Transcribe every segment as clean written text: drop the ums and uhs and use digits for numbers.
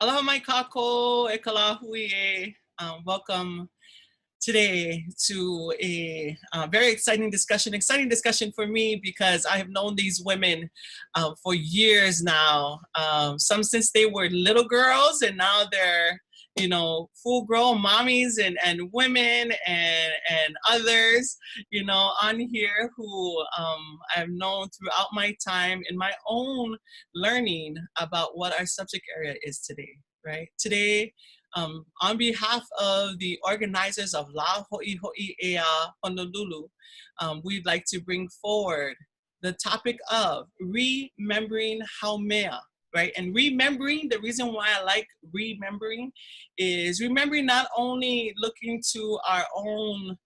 Aloha mai kako e kalahui. Welcome today to a very exciting discussion. Exciting discussion for me because I have known these women for years now. Some since they were little girls, and now they're full-grown mommies and women and others on here who I've known throughout my time in my own learning about what our subject area is today. Right today. On behalf of the organizers of La Hoʻihoʻi Ea Honolulu, we'd like to bring forward the topic of remembering Haumea, right? And remembering, the reason why I like remembering is remembering not only looking to our own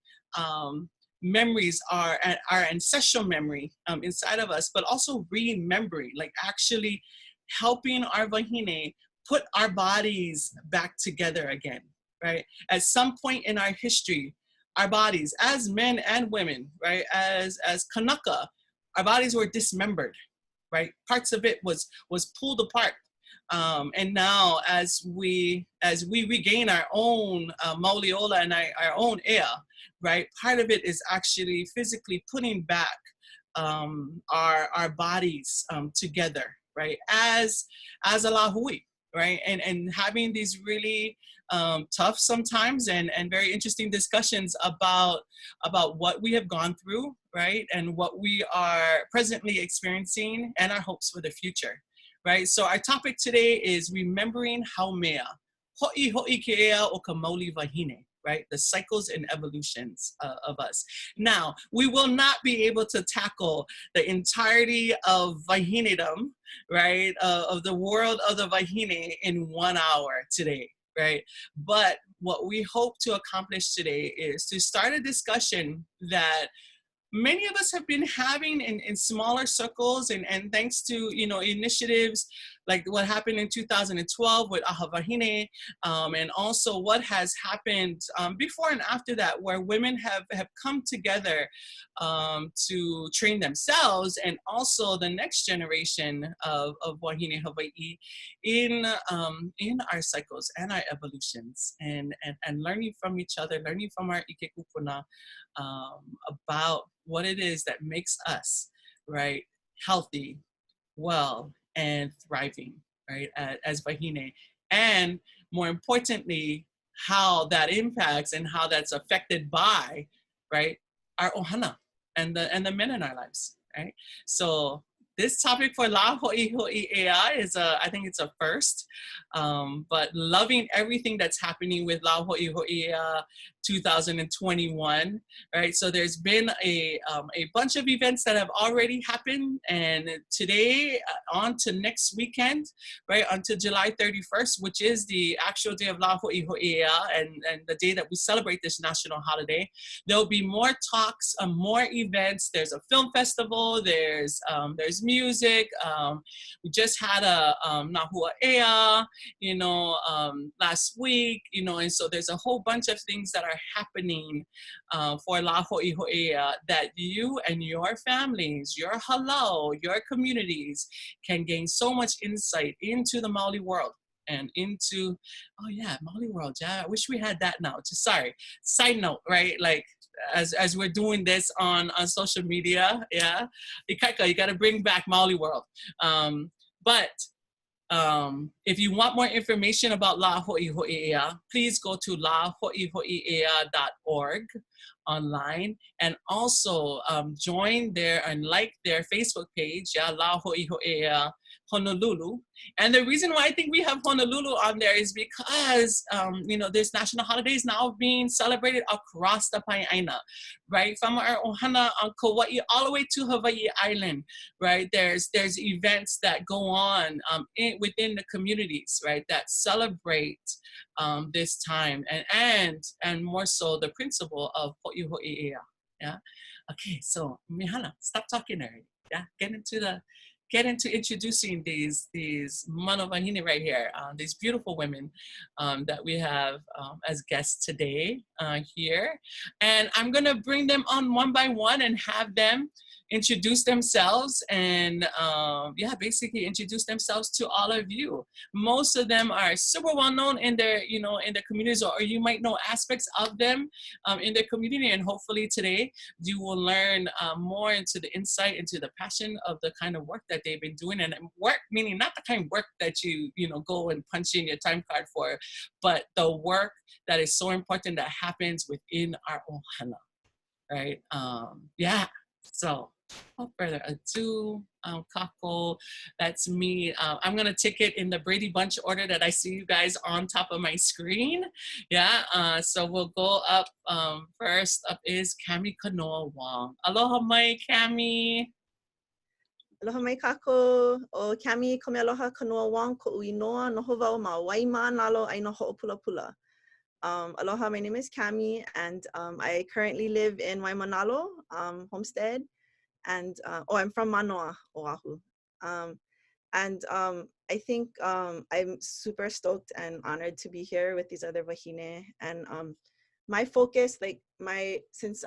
memories, our ancestral memory inside of us, but also remembering, like actually helping our wahine put our bodies back together again, right? At some point in our history, our bodies, as men and women, right, as Kanaka, our bodies were dismembered, right? Parts of it was pulled apart. And now as we regain our own Mauli and our own ea, right, part of it is actually physically putting back our bodies together, right, as a lahui, right? And having these really tough sometimes and very interesting discussions about what we have gone through, right? And what we are presently experiencing and our hopes for the future, right? So our topic today is remembering Haumea, Hoʻihoʻi ke ea o ka Mauli wahine, right? The cycles and evolutions of us. Now, we will not be able to tackle the entirety of Wahinedom, right? Of the world of the Wahine in 1 hour today, right? But what we hope to accomplish today is to start a discussion that many of us have been having in smaller circles, and thanks to initiatives like what happened in 2012 with Ahavahine, and also what has happened before and after that, where women have come together to train themselves and also the next generation of Wahine Hawaii in our cycles and our evolutions, and learning from each other, learning from our ike kūpuna about what it is that makes us, right, healthy, well, and thriving, right, as wahine. And more importantly, how that impacts and how that's affected by, right, our ohana and the men in our lives, right? So this topic for La Hoʻihoʻi Ea is I think it's a first, but loving everything that's happening with La Hoʻihoʻi Ea 2021, right? So there's been a bunch of events that have already happened, and today on to next weekend, right, until July 31st, which is the actual day of La Hoʻihoʻi Ea and the day that we celebrate this national holiday. There'll be more talks, more events. There's a film festival, there's music. We just had a Nahua Ea, last week, and so there's a whole bunch of things that are happening for La Hoʻihoʻi Ea that you and your families, your halau, your communities can gain so much insight into the Mauli world and into, oh yeah, Mauli world, yeah, I wish we had that now. Just sorry, side note, right? Like, as we're doing this on social media, yeah, you got to bring back Mauli world. But if you want more information about La Hoʻihoʻi Ea, please go to lahoʻihoʻiea.org online, and also join there and like their Facebook page, yeah, La Hoʻihoʻi Ea Honolulu. And the reason why I think we have Honolulu on there is because there's national holidays now being celebrated across the Pai'aina, right? From our ohana on Kauai all the way to Hawaii Island, right? There's events that go on within the communities, right, that celebrate this time, and more so the principle of Hoʻihoʻi Ea. Yeah. Okay, so Mihana, stop talking already. Yeah, get into introducing these mano wahine right here, these beautiful women that we have as guests today here. And I'm gonna bring them on one by one and have them introduce themselves and yeah, basically introduce themselves to all of you. Most of them are super well known in their, you know, in their communities, or you might know aspects of them in their community. And hopefully today you will learn more into the insight, into the passion of the kind of work that they've been doing. And work meaning not the kind of work that you know, go and punch in your time card for, but the work that is so important that happens within our ohana, right? Yeah, so without further ado, Kako, that's me. I'm gonna take it in the Brady Bunch order that I see you guys on top of my screen. Yeah, so we'll go up, first up is Cami Kanoa-Wong. Aloha mai, Cami. Aloha mai kako, o Cami Kanoa-Wong ko uinoa noho wau ma waima nalo ai no ho'opulapula. Aloha, my name is Cami, and I currently live in Waimanalo, Homestead, and I'm from Manoa, Oahu. I think I'm super stoked and honored to be here with these other wahine. And my focus, since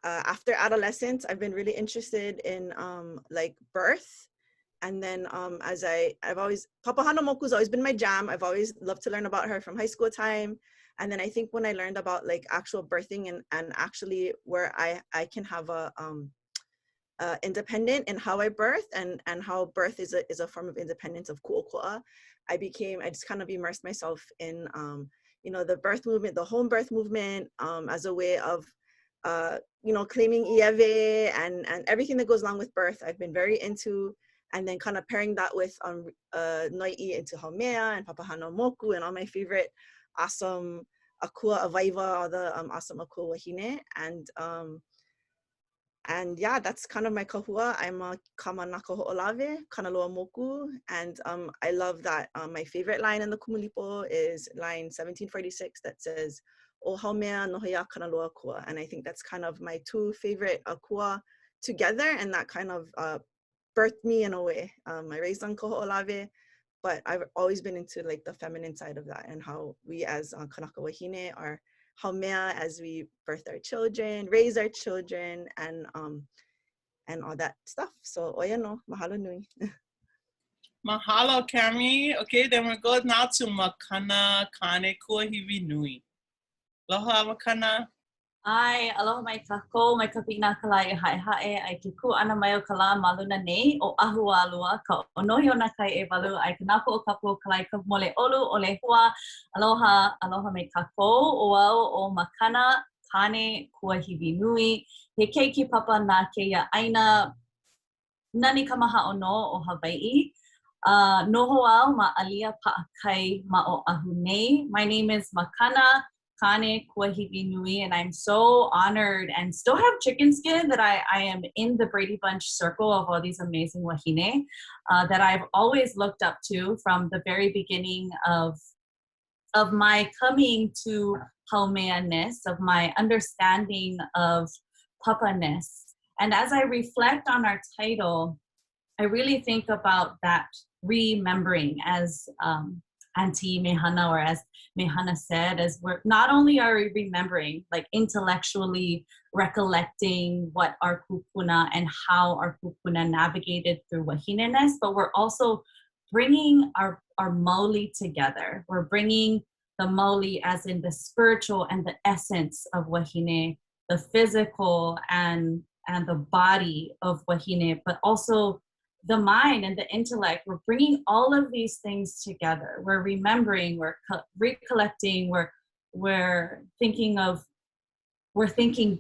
after adolescence, I've been really interested in like birth. And then I've always, Papahana Moku's always been my jam. I've always loved to learn about her from high school time. And then I think when I learned about like actual birthing and actually where I can have a independent in how I birth and how birth is a form of independence of ku'oko'a, I just kind of immersed myself in, you know, the birth movement, the home birth movement, as a way of, you know, claiming ieve and everything that goes along with birth. I've been very into, and then kind of pairing that with noi'i into Haumea and Papahana Moku and all my favorite awesome akua avaiva, all the awesome akua wahine. And yeah, that's kind of my kahua. I'm a kamanaka ho'olave, kanaloa moku. And I love that my favorite line in the Kumulipo is line 1746 that says, O Haumea nohoia kanaloa kua. And I think that's kind of my two favorite akua together, and that kind of birthed me in a way. I raised on Koho'olave, but I've always been into like the feminine side of that and how we as Kanaka Wahine are Haumea as we birth our children, raise our children, and all that stuff. So oia no, mahalo nui. Mahalo, Cami. Okay, then we'll go now to Makana Kane Kuahiwinui. Aloha, Makana. Ai, aloha mai kako, mai ka pina kalai e hae ai ke ku ana mai o kala maluna nei o ahu alua ka onohi o na kai e walu ai ka nako o kapu kalai ka mole olu o le hua. Aloha, aloha mai kako o au o Makana Kane Kuahiwinui. He keiki papa na keia aina nani ka maha o no o Hawaii. Noho au ma alia pa'akai ma o ahu nei. My name is Makana Kane Kuahiwinui, and I'm so honored and still have chicken skin that I am in the Brady Bunch circle of all these amazing wahine that I've always looked up to from the very beginning of my coming to Haumea-ness, of my understanding of papa-ness. And as I reflect on our title, I really think about that remembering, as Auntie Mehana, or as Mehana said, as we're not only are we remembering, like intellectually recollecting what our kūpuna and how our kūpuna navigated through wahine-ness, but we're also bringing our Mauli together. We're bringing the Mauli as in the spiritual and the essence of wahine, the physical and the body of wahine, but also the mind and the intellect. We're bringing all of these things together. We're remembering, we're recollecting, we're thinking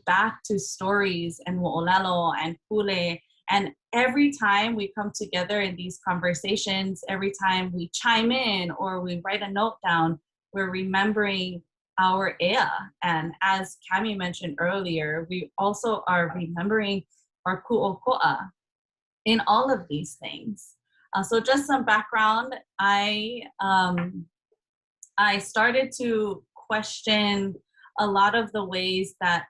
back to stories and Mo'olelo and Pule. And every time we come together in these conversations, every time we chime in or we write a note down, we're remembering our Ea. And as Cami mentioned earlier, we also are remembering our ku'oko'a in all of these things. So just some background, I started to question a lot of the ways that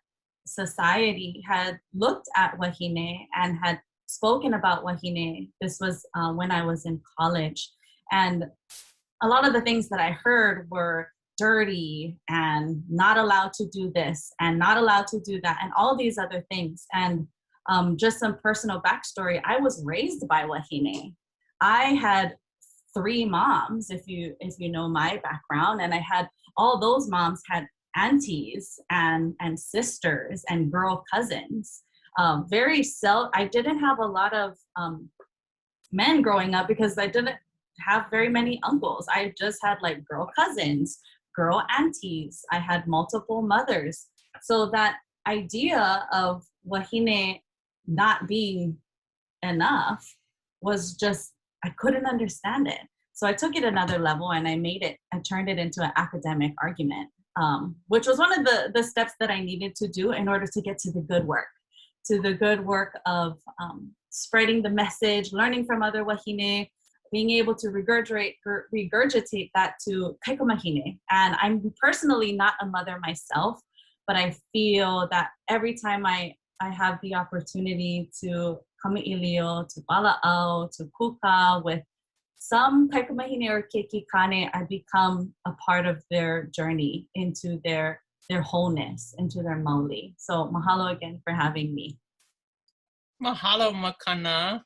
society had looked at wahine and had spoken about wahine. This was when I was in college. And a lot of the things that I heard were dirty and not allowed to do this and not allowed to do that and all these other things. And Just some personal backstory. I was raised by Wahine. I had 3 moms, if you know my background, and I had all those moms had aunties and sisters and girl cousins. I didn't have a lot of men growing up because I didn't have very many uncles. I just had like girl cousins, girl aunties. I had multiple mothers. So that idea of Wahine not being enough was just, I couldn't understand it. So I took it another level and I turned it into an academic argument, which was one of the steps that I needed to do in order to get to the good work of spreading the message, learning from other wahine, being able to regurgitate that to kaikomahine. And I'm personally not a mother myself, but I feel that every time I have the opportunity to kami'ilio, to bala'au, to kuka with some kaikomahine or keiki kane, I become a part of their journey into their wholeness, into their mauli. So mahalo again for having me. Mahalo, Makana.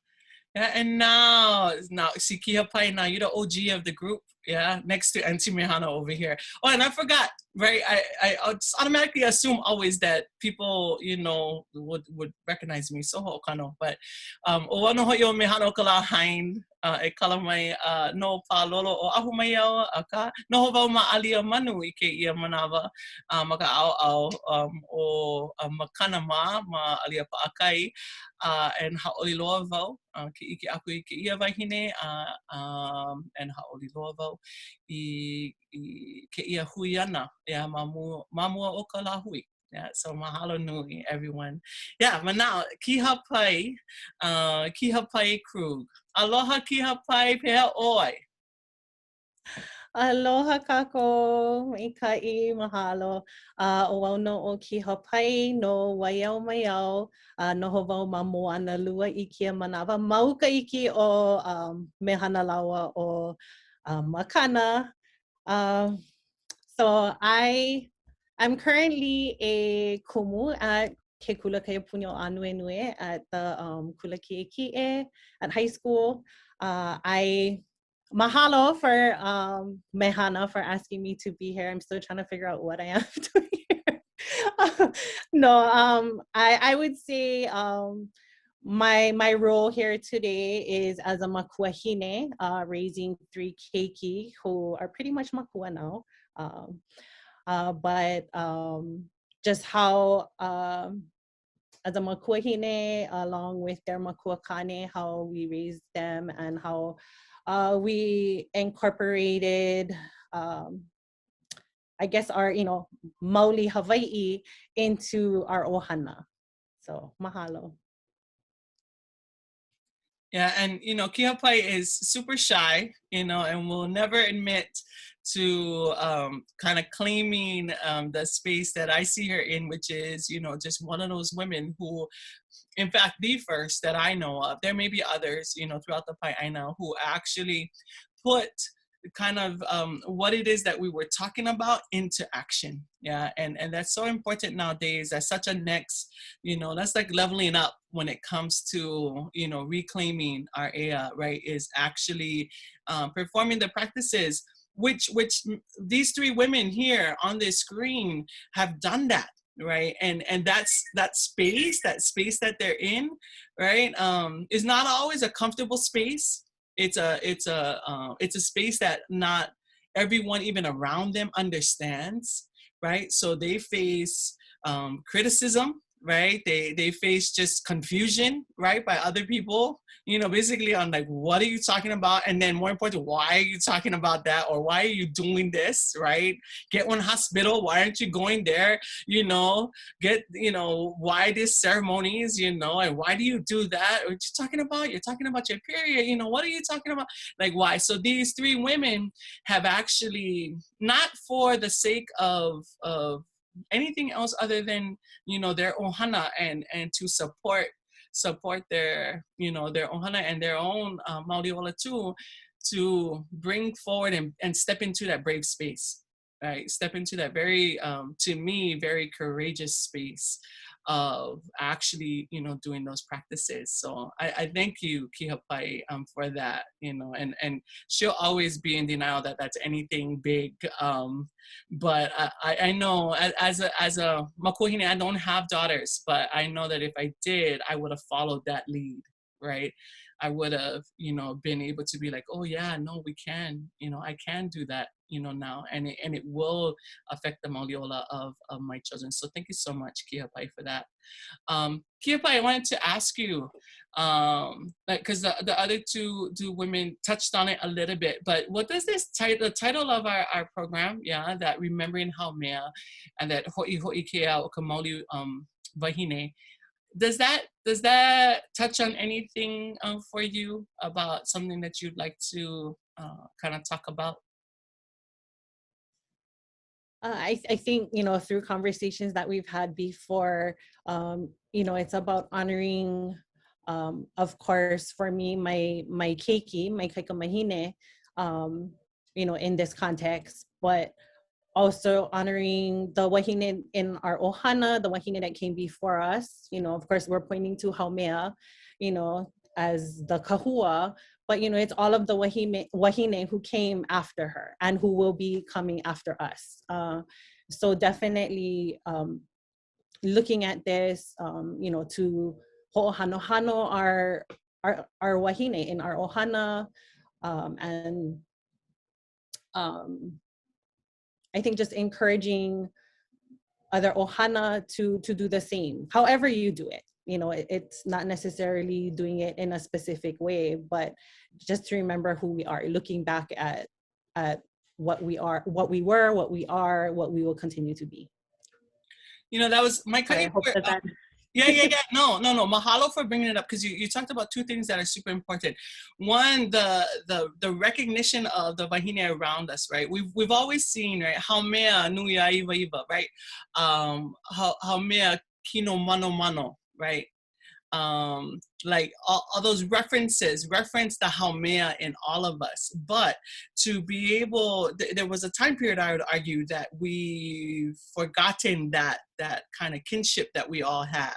Yeah, and now see Kihapai, now you're the OG of the group, yeah, next to Auntie Mehana over here. Oh, and I forgot, right? I just automatically assume always that people, you know, would recognize me. So ho'okano, but Owano ho'io Mehanaokala Hind, e kala mai no palolo o Haumea aka no ho ma'alia manu I ke ia manawa maka au o makana ma alia pa'akai and ha'oli loa wau ke ike aku I ke ia wahine and ha'oli loa wau I ke ia hui ana yeah mamua o ka la hui. Yeah, so mahalo nui everyone. Yeah, but now Kihapai Krug. Aloha Kihapai pea oi. Aloha kako, ikai mahalo. O wau no o Kihapai no waiau maiau. Noho wau ma moana lua I kia manawa. Mauka iki o mehana lawa o Makana. So I'm currently a kumu at Ke Kula Kea Punio Anuenue at the Kula Ki'e at high school. I mahalo for Mehana for asking me to be here. I'm still trying to figure out what I am doing here. No, I would say my role here today is as a makuahine, raising 3 keiki who are pretty much makua now. But just how as a makuahine along with their makua kane, how we raised them and how we incorporated I guess our Mauli Hawaii into our ohana. So mahalo. Yeah, and Kihapai is super shy, and will never admit to kind of claiming the space that I see her in, which is, just one of those women who, in fact, the first that I know of. There may be others, throughout the Pai'aina who actually put kind of what it is that we were talking about into action. Yeah, and that's so important nowadays. That's such a next, that's like leveling up when it comes to, reclaiming our ea, right, is actually performing the practices which these 3 women here on this screen have done that, right? And that's that space that they're in, right, is not always a comfortable space. It's a space that not everyone even around them understands, right? So they face criticism, right? They face just confusion, right, by other people, basically on like, what are you talking about? And then more important, why are you talking about that? Or why are you doing this, right? Get one hospital, why aren't you going there? Get, why these ceremonies, and why do you do that? What you talking about? You're talking about your period, what are you talking about? Like, why? So these 3 women have actually, not for the sake of anything else other than their ohana and to support their their ohana and their own Mauliola too, to bring forward and step into that brave space, right? Step into that very to me very courageous space of actually, you know, doing those practices. So I thank you, Kihapai, for that, you know, and she'll always be in denial that that's anything big. But I know as a makuhine, I don't have daughters, but I know that if I did, I would have followed that lead, right? I would have, you know, been able to be like, oh yeah, no, we can, you know, I can do that, you know, now, and it will affect the Mauliola of my children. So thank you so much, Kihapai, for that. Kihapai, I wanted to ask you, like, because the other two women touched on it a little bit, but what does this the title of our program, yeah, that Remembering Haumea, and that Hoʻihoʻi Kea Mauli Wahine, does that touch on anything for you about something that you'd like to kind of talk about? I think, you know, through conversations that we've had before, you know, it's about honoring, of course, for me, my keiki, my kaikamahine, you know, in this context, but also honoring the wahine in our ohana, the wahine that came before us. You know, of course, we're pointing to Haumea, you know, as the kahua, but, you know, it's all of the wahine who came after her and who will be coming after us. So definitely looking at this, you know, to ho'ohanohano our wahine in our ohana, and I think just encouraging other ohana to do the same, however you do it. You know, it's not necessarily doing it in a specific way, but just to remember who we are, looking back at what we are, what we were, what we are, what we will continue to be. You know, that was my I hope that yeah. No. Mahalo for bringing it up, because you talked about two things that are super important. One, the recognition of the wahine around us, right? We've always seen, right? Haumea nui a iwa, right? Haumea kino mano, right? Like all those references reference the Haumea in all of us, but to be able, there was a time period, I would argue, that we've forgotten that kind of kinship that we all have,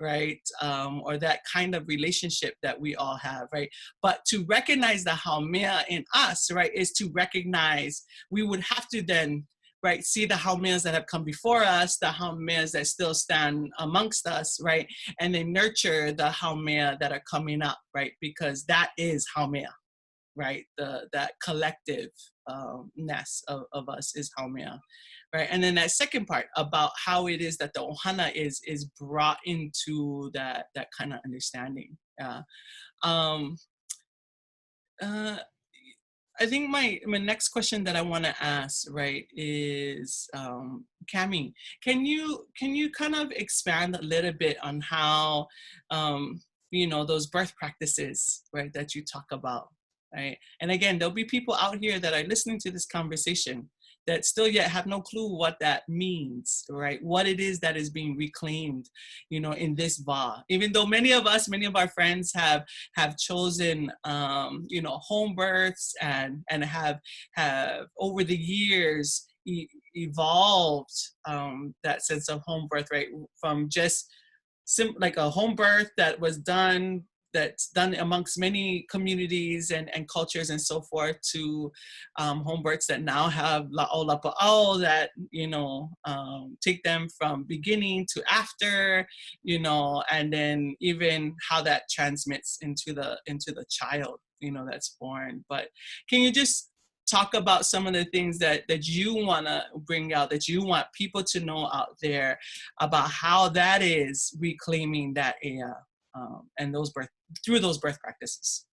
right? Or that kind of relationship that we all have, right? But to recognize the Haumea in us, right, is to recognize, we would have to then, right, see the Haumeas that have come before us, the Haumeas that still stand amongst us, right, and then nurture the Haumea that are coming up, right, because that is Haumea, right, that collective ness of us is Haumea, right, and then that second part about how it is that the ohana is brought into that kind of understanding. Yeah. I think my next question that I want to ask, right, is Cami, can you kind of expand a little bit on how you know, those birth practices, right, that you talk about, right? And again, there'll be people out here that are listening to this conversation that still yet have no clue what that means, right? What it is that is being reclaimed, you know, in this va. Even though many of our friends have chosen, you know, home births and have over the years evolved that sense of home birth, right? From just like a home birth that's done amongst many communities and cultures and so forth, to home births that now have la'olapa'au that, you know, take them from beginning to after, you know, and then even how that transmits into the child, you know, that's born. But can you just talk about some of the things that you want to bring out, that you want people to know out there about how that is reclaiming that ea, and through those birth practices?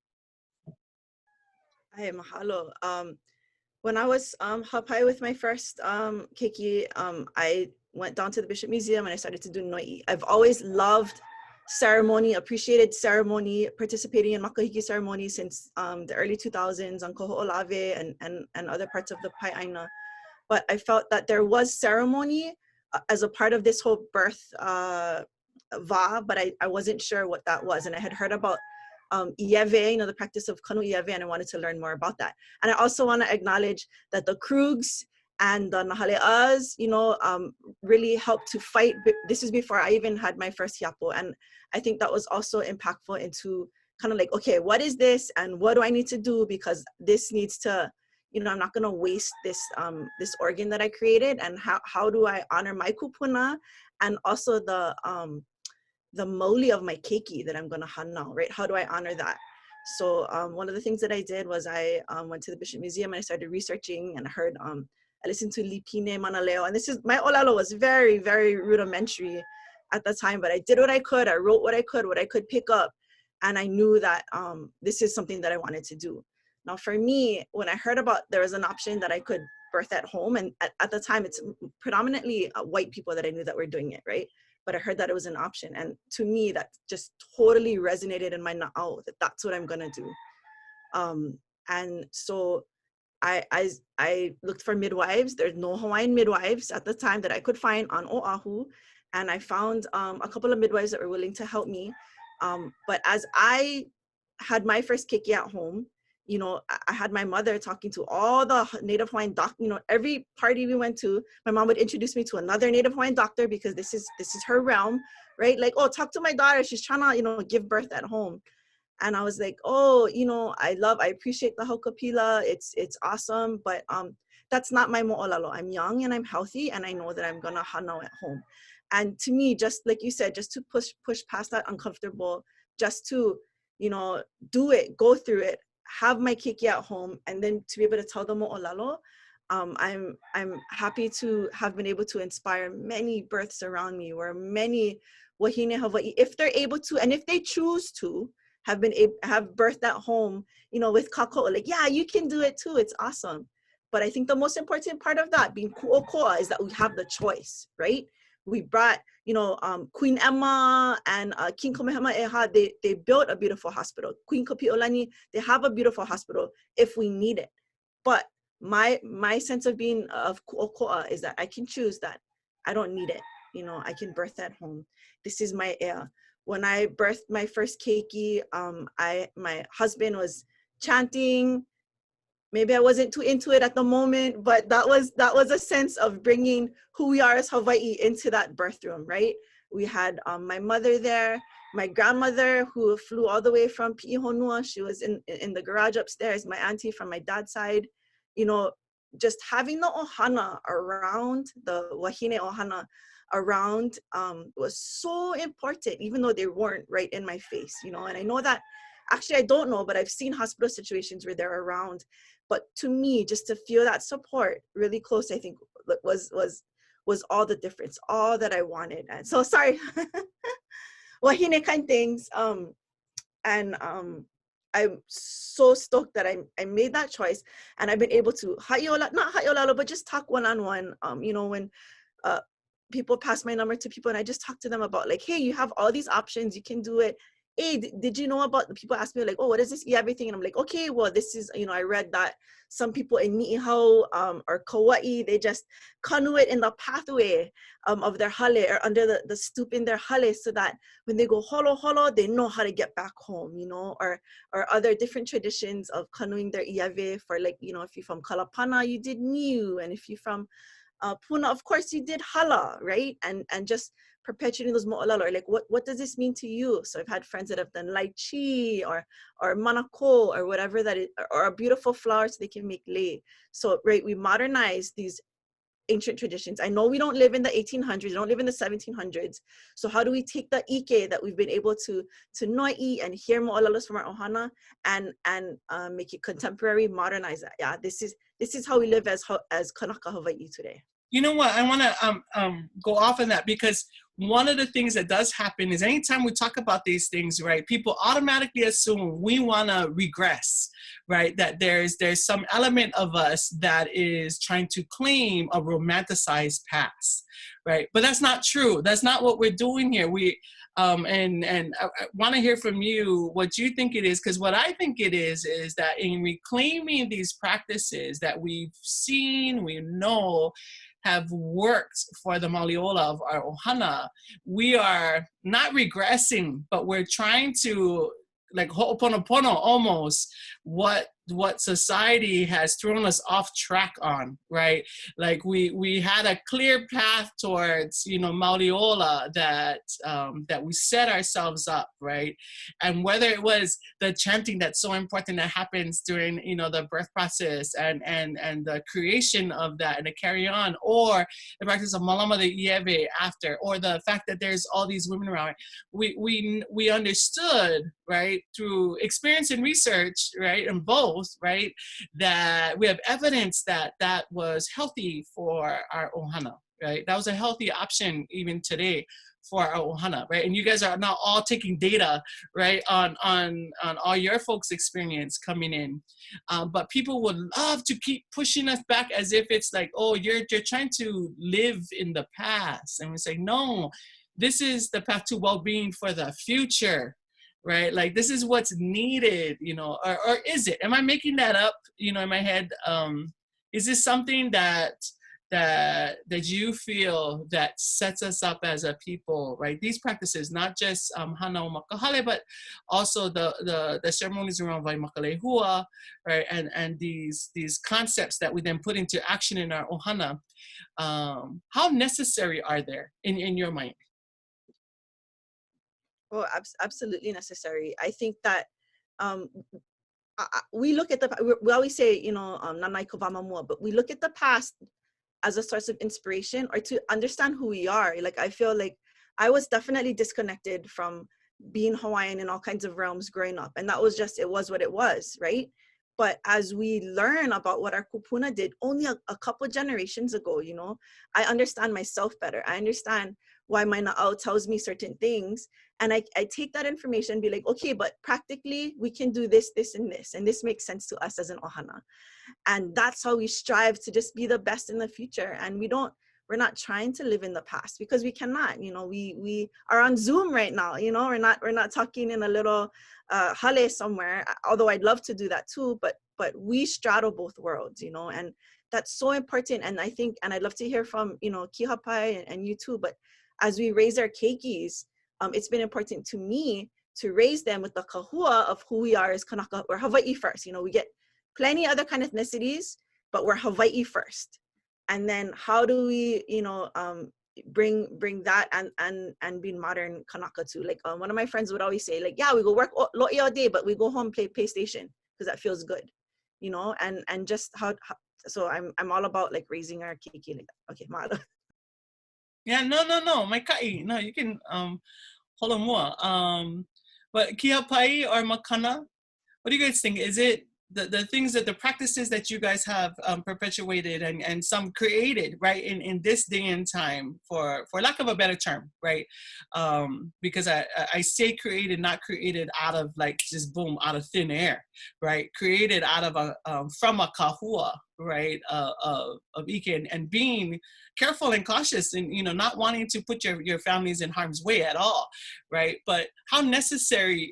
Hi, mahalo. When I was hapai with my first keiki, I went down to the Bishop Museum and I started to do noi'i. I've always loved ceremony, appreciated ceremony, participating in makahiki ceremony since the early 2000s on Koho'olave and other parts of the Pai'aina. But I felt that there was ceremony as a part of this whole birth va, but I wasn't sure what that was. And I had heard about ieve, you know, the practice of kanu ieve, and I wanted to learn more about that. And I also want to acknowledge that the Krugs And the nahale'as, you know, really helped to fight. This is before I even had my first hiapo. And I think that was also impactful into kind of like, okay, what is this? And what do I need to do? Because this needs to, you know, I'm not going to waste this this organ that I created. And how do I honor my kūpuna? And also the Mauli of my keiki that I'm going to hana, right? How do I honor that? So one of the things that I did was I went to the Bishop Museum and I started researching, and I heard, I listened to Lipine Manaleo, and this is, my olalo was very, very rudimentary at the time, but I did what I could. I wrote what I could pick up, and I knew that this is something that I wanted to do. Now for me, when I heard about there was an option that I could birth at home, and at the time it's predominantly white people that I knew that were doing it, right? But I heard that it was an option. And to me, that just totally resonated in my na'au, that that's what I'm gonna do. And so I looked for midwives. There's no Hawaiian midwives at the time that I could find on Oahu. And I found a couple of midwives that were willing to help me. But as I had my first keiki at home, you know, I had my mother talking to all the Native Hawaiian doctors. You know, every party we went to, my mom would introduce me to another Native Hawaiian doctor because this is her realm, right? Like, oh, talk to my daughter. She's trying to, you know, give birth at home. And I was like, oh, you know, I appreciate the haukapila. It's awesome, but that's not my mo'olalo. I'm young and I'm healthy, and I know that I'm gonna hana at home. And to me, just like you said, just to push past that uncomfortable, just to, you know, do it, go through it, have my keiki at home, and then to be able to tell the mo'olalo. I'm happy to have been able to inspire many births around me, where many wahine Hawaii, if they're able to, and if they choose to, have birthed at home, you know, with kako, like, yeah, you can do it too. It's awesome. But I think the most important part of that, being ku'okoa, is that we have the choice, right? We brought, you know, Queen Emma and King Kamehameha, they built a beautiful hospital. Queen Kapi'olani, they have a beautiful hospital if we need it. But my sense of being of ku'okoa is that I can choose that. I don't need it. You know, I can birth at home. This is my ea. When I birthed my first keiki, my husband was chanting. Maybe I wasn't too into it at the moment, but that was a sense of bringing who we are as Hawaii into that birth room, right? We had my mother there, my grandmother who flew all the way from Pi'ihonua. She was in the garage upstairs, my auntie from my dad's side. You know, just having the ohana around, the wahine ohana around was so important, even though they weren't right in my face, you know. And I know that, actually I don't know, but I've seen hospital situations where they're around. But to me, just to feel that support really close, I think was all the difference, all that I wanted. And so sorry, wahine kind things. And I'm so stoked that I made that choice, and I've been able to not ha'iola, but just talk one-on-one. You know, when people pass my number to people, and I just talk to them about, like, hey, you have all these options, you can do it. Hey, did you know about, the people ask me, like, oh, what is this everything? And I'm like, okay, well, this is, you know, I read that some people in Ni'ihau or Kauai, they just kanu it in the pathway of their hale, or under the stoop in their hale, so that when they go holo holo, they know how to get back home, you know. Or other different traditions of kanuing their iave for, like, you know, if you're from Kalapana, you did niu, and if you're from Puna, of course you did hala, right? And just perpetuating those mo'olalo, or like, what does this mean to you? So I've had friends that have done lychee or manako or whatever that is, or a beautiful flower so they can make lei. So, right, we modernize these ancient traditions. I know we don't live in the 1800s, we don't live in the 1700s. So how do we take the ike that we've been able to noi and hear mo'olalos from our ohana and make it contemporary, modernize that? Yeah, this is how we live as Kanaka Hawaii today. You know what? I want to go off on that, because one of the things that does happen is anytime we talk about these things, right, people automatically assume we want to regress, right? That there's some element of us that is trying to claim a romanticized past, right? But that's not true. That's not what we're doing here. And I want to hear from you what you think it is, because what I think it is that in reclaiming these practices that we've seen, we know, have worked for the Maliola of our ohana, we are not regressing, but we're trying to, like, ho'oponopono almost, what what society has thrown us off track on, right? Like we had a clear path towards, you know, Mauliola that we set ourselves up, right? And whether it was the chanting that's so important that happens during, you know, the birth process and the creation of that and the carry on, or the practice of Malama de Ieve after, or the fact that there's all these women around, we understood, right, through experience and research, right, and both, right, that we have evidence that that was healthy for our ohana, right? That was a healthy option even today for our ohana, right? And you guys are now all taking data, right, on all your folks' experience coming in. But people would love to keep pushing us back as if it's like, oh, you're trying to live in the past. And we say, no, this is the path to well-being for the future, right? Like, this is what's needed, you know, or is it? Am I making that up, you know, in my head? Is this something that you feel that sets us up as a people, right? These practices, not just hana o makahale, but also the ceremonies around Waimakalehua, right? And these concepts that we then put into action in our ohana. How necessary are they in your mind? Oh, absolutely necessary. I think that we look at we always say, you know, nanai kawama mua, but we look at the past as a source of inspiration or to understand who we are. Like, I feel like I was definitely disconnected from being Hawaiian in all kinds of realms growing up. And that was just, it was what it was, right? But as we learn about what our kūpuna did only a couple generations ago, you know, I understand myself better. I understand why my na'au tells me certain things. And I take that information and be like, okay, but practically we can do this, this, and this makes sense to us as an ohana. And that's how we strive to just be the best in the future. And we're not trying to live in the past because we cannot, you know, we are on Zoom right now, you know, we're not talking in a little hale somewhere, although I'd love to do that too, but we straddle both worlds, you know, and that's so important. And I think, and I'd love to hear from, you know, Kihapai and you too, but as we raise our keikis, it's been important to me to raise them with the kahua of who we are as Kanaka. We're Hawaii first, you know, we get plenty other kind of ethnicities, but we're Hawaii first. And then how do we, you know, bring that and be modern Kanaka too? Like one of my friends would always say, like, yeah, we go work lo'i all day, but we go home play PlayStation because that feels good, you know. And just how so I'm all about like raising our keiki like that. Okay, Mahalo. Yeah, no, my kai, no, you can hold on more. But Kihapai or Makana, what do you guys think? Is it the things that the practices that you guys have perpetuated and some created, right, in this day and time, for lack of a better term, right? Because I say created, not created out of like just boom, out of thin air, right? Created out of from a kahua, right, of Ike, and being careful and cautious and, you know, not wanting to put your families in harm's way at all, right? But how necessary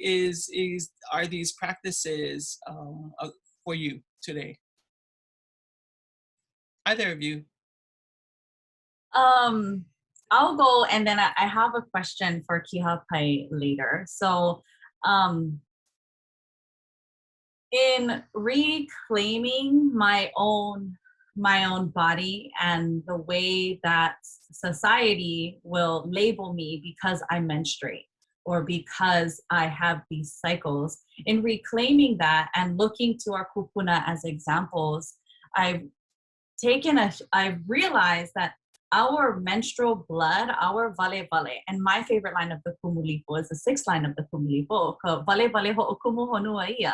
are these practices for you today? Either of you. I'll go, and then I have a question for Kihapai later. So in reclaiming my own body and the way that society will label me because I menstruate or because I have these cycles, in reclaiming that and looking to our kūpuna as examples, I've realized that our menstrual blood, our vale, and my favorite line of the kumulipo is the sixth line of the kumulipo, vale ho'okumu honua ia.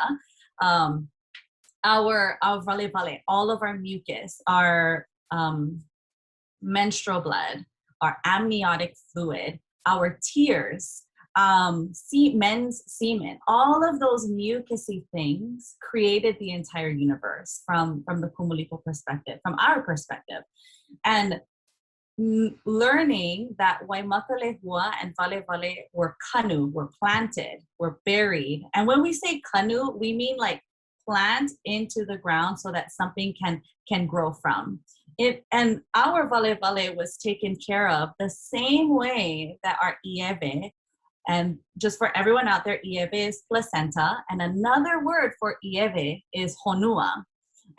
Our vale, all of our mucus, our menstrual blood, our amniotic fluid, our tears, men's semen, all of those mucousy things created the entire universe from the kumulipo perspective, from our perspective. And learning that Waimakalehua and Vale were kanu, were planted, were buried. And when we say kanu, we mean like plant into the ground so that something can grow from it. And our Vale was taken care of the same way that our Ieve And just for everyone out there, Ieve is placenta, and another word for Ieve is honua.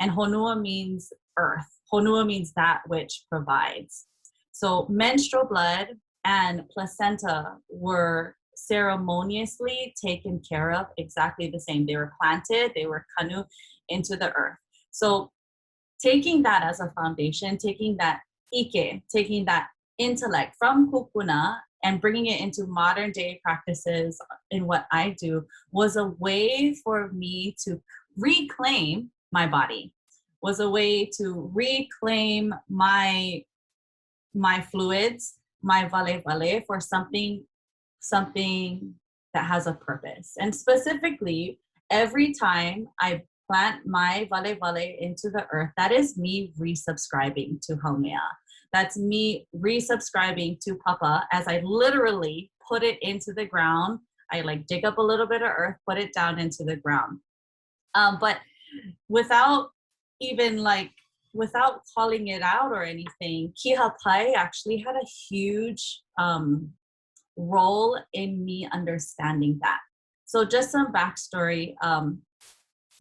And honua means earth. Honua means that which provides. So menstrual blood and placenta were ceremoniously taken care of exactly the same. They were planted, they were kanu into the earth. So taking that as a foundation, taking that ike, taking that intellect from kūpuna and bringing it into modern day practices in what I do was a way for me to reclaim my body, was a way to reclaim my fluids, my vale for something that has a purpose. And specifically, every time I plant my vale into the earth, that is me resubscribing to Haumea. That's me resubscribing to Papa as I literally put it into the ground. I like dig up a little bit of earth, put it down into the ground. But without calling it out or anything, Kihapai actually had a huge role in me understanding that. So just some backstory,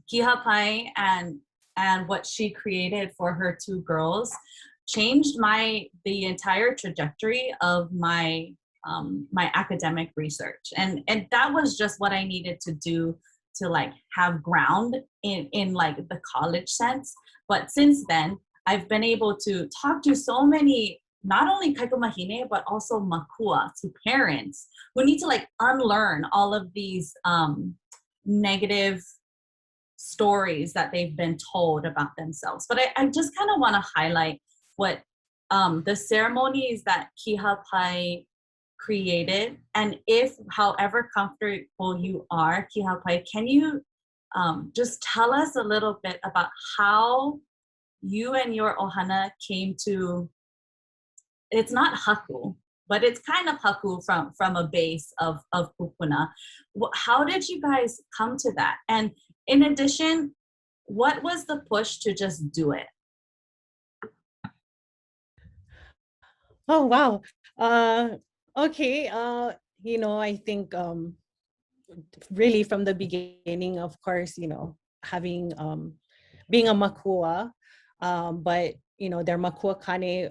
Kihapai and what she created for her two girls changed the entire trajectory of my my academic research, and that was just what I needed to do to like have ground in like the college sense. But since then, I've been able to talk to so many, not only kaikomahine, but also makua, to parents who need to like unlearn all of these negative stories that they've been told about themselves. But I just kind of want to highlight what the ceremonies that Kihapai created. And if, however comfortable you are, Kihapai, can you just tell us a little bit about how you and your ohana came to, it's not haku, but it's kind of haku from a base of kūpuna. How did you guys come to that? And in addition, what was the push to just do it? Oh, wow. Okay. I think really from the beginning, of course, having being a makua, but their makua kane,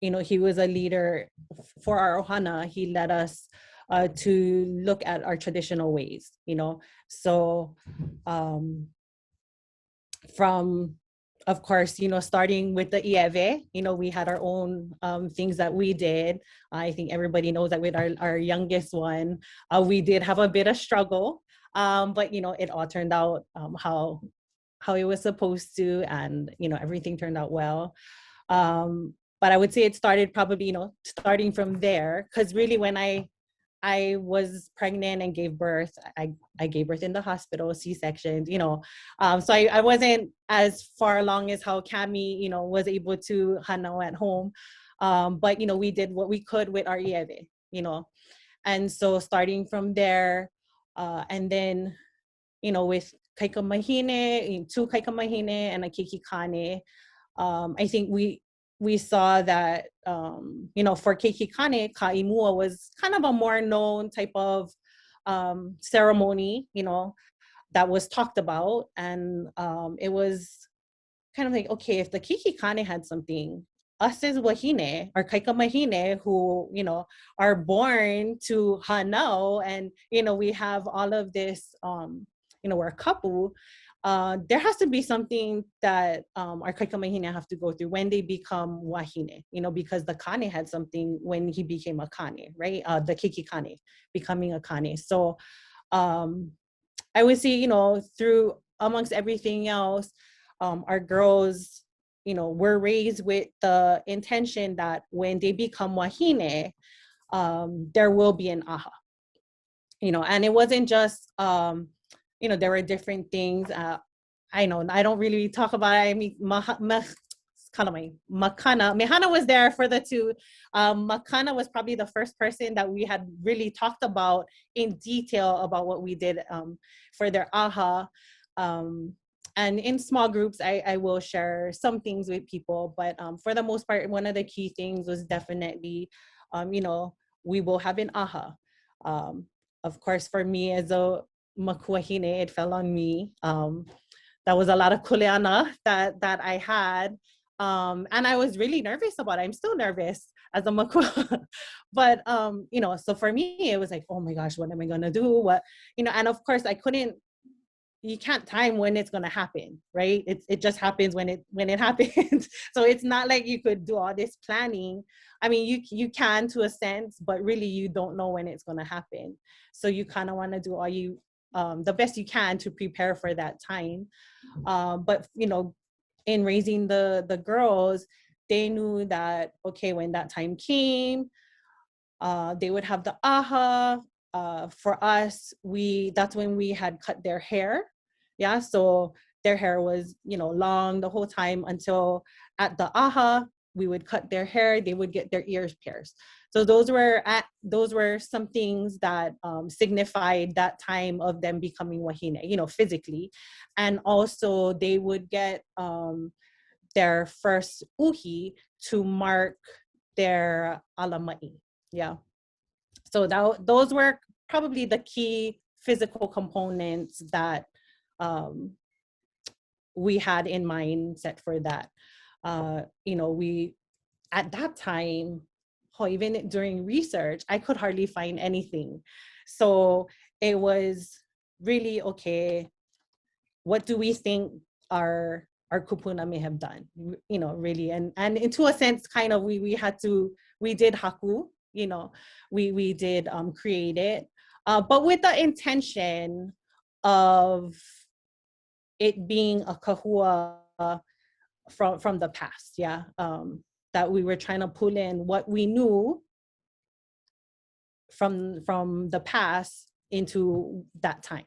he was a leader for our ohana. He led us to look at our traditional ways, so from, of course, starting with the Ieve, we had our own things that we did. I think everybody knows that with our youngest one, we did have a bit of struggle, but it all turned out how it was supposed to, and everything turned out well. But I would say it started probably, starting from there, because really when I was pregnant and gave birth, I gave birth in the hospital, C-section, so I wasn't as far along as how Cami, was able to hanao at home. But, we did what we could with our Ieve, and so starting from there, and then, with kaikomahine, 2 kaikomahine and a keiki kane, I think we saw that, for keiki kane, ka'imua was kind of a more known type of ceremony, that was talked about. And it was kind of like, okay, if the keiki kane had something, us as wahine, or kaikomahine, who, are born to hanao, and, we have all of this, we're a couple, there has to be something that our kaikomahine have to go through when they become wahine, because the kane had something when he became a kane, right? The keiki kane, becoming a kane. So I would say, through amongst everything else, our girls, were raised with the intention that when they become wahine, there will be an aha, and it wasn't just, there were different things. I know I don't really talk about it. I mean, Makana. Mehana was there for the 2. Makana was probably the first person that we had really talked about in detail about what we did for their aha. And in small groups, I will share some things with people. But for the most part, one of the key things was definitely, we will have an aha. Of course, for me as a makuahine, it fell on me. That was a lot of kuleana that I had. And I was really nervous about it. I'm still nervous as a makua. But, you know, so for me, it was like, oh my gosh, what am I going to do? What, you know, and of course you can't time when it's going to happen, right? It just happens when it happens. So it's not like you could do all this planning. I mean, you can to a sense, but really you don't know when it's going to happen. So you kind of want to do the best you can to prepare for that time. But, you know, in raising the girls, they knew that, okay, when that time came, they would have the aha. For us, that's when we had cut their hair. Yeah, so their hair was, you know, long the whole time until at the aha, we would cut their hair, they would get their ears pierced. So those were some things that signified that time of them becoming wahine, you know, physically. And also they would get their first uhi to mark their alamai. Yeah. So those were probably the key physical components that we had in mind set for that. You know, we, at that time, or even during research, I could hardly find anything. So it was really, okay, what do we think our kūpuna may have done, you know, really. And into a sense, kind of, we did haku, you know, we did create it, but with the intention of it being a kahua from the past, yeah, that we were trying to pull in what we knew from the past into that time.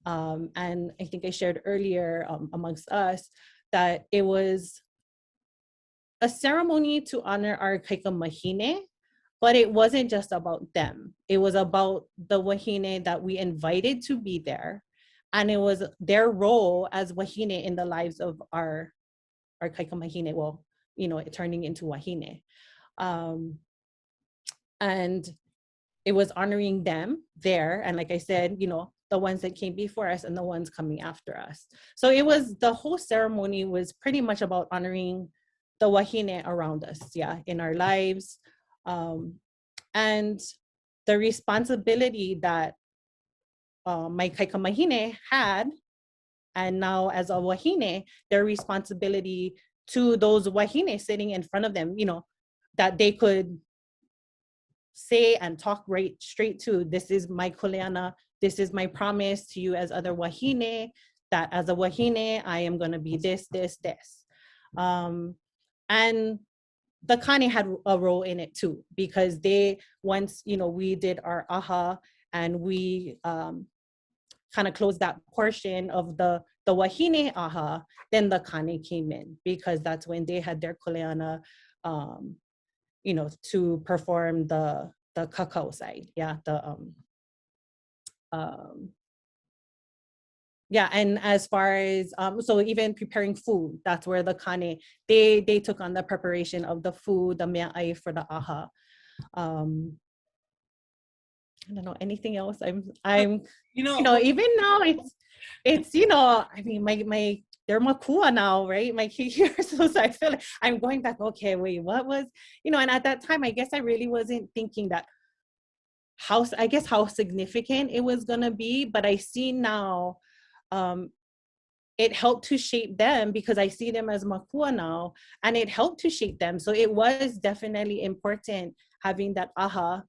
And I think I shared earlier amongst us that it was a ceremony to honor our kaikamahine, but it wasn't just about them. It was about the wahine that we invited to be there. And it was their role as wahine in the lives of our kaikamahine, well, you know, turning into wahine. And it was honoring them there. And like I said, you know, the ones that came before us and the ones coming after us. So it was, the whole ceremony was pretty much about honoring the wahine around us, yeah, in our lives. And the responsibility that my kaikamahine had, and now as a wahine, their responsibility to those wahine sitting in front of them, you know, that they could say and talk right straight to, this is my kuleana, this is my promise to you as other wahine, that as a wahine, I am going to be this. And the Kane had a role in it too, because they, once, you know, we did our aha and we kind of closed that portion of the wahine aha, then the Kane came in, because that's when they had their kuleana, you know, to perform the kakao side, yeah, yeah. And as far as so even preparing food, that's where the Kane, they took on the preparation of the food, the mea'ai for the aha. I don't know anything else. I'm you know, even now it's you know, I mean, my they're makua now, right? My kid here, so I feel like I'm going back. Okay, wait, what was, you know? And at that time, I guess I really wasn't thinking that how significant it was gonna be. But I see now, it helped to shape them, because I see them as makua now, and it helped to shape them. So it was definitely important having that aha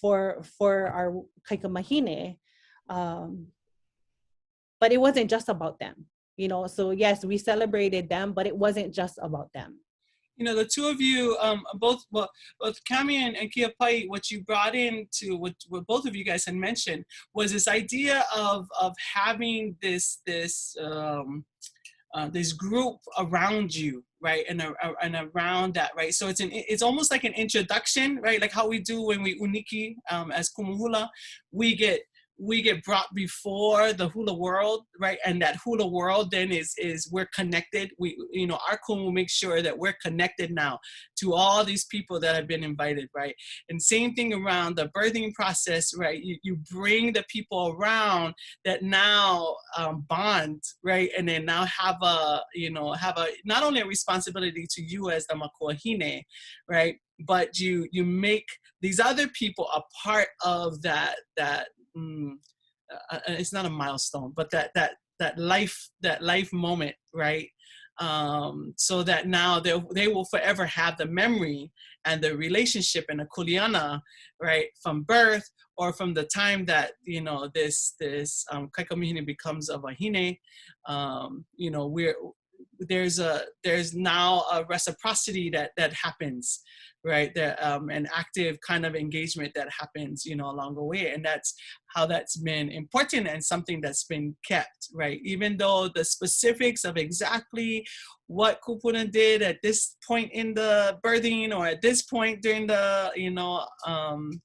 for our kaikamahine. But it wasn't just about them, you know. So yes, we celebrated them, but it wasn't just about them. You know, the two of you, both Cami and Kihapai, what you brought into what both of you guys had mentioned was this idea of having this group around you, right, and around that, right. So it's almost like an introduction, right, like how we do when we uniki as kumuhula, we get we get brought before the hula world, right? And that hula world then is we're connected. We, you know, our kumu makes sure that we're connected now to all these people that have been invited, right? And same thing around the birthing process, right? You bring the people around that now bond, right? And then now have a not only a responsibility to you as the makuahine, right? But you make these other people a part of that it's not a milestone, but that life moment, right? So that now they will forever have the memory and the relationship and the kuleana, right, from birth or from the time that, you know, this kaikamihine becomes a wahine. You know, there's now a reciprocity that happens, right? An active kind of engagement that happens, you know, along the way. And that's how that's been important and something that's been kept, right? Even though the specifics of exactly what kūpuna did at this point in the birthing or at this point during the, you know, ahavai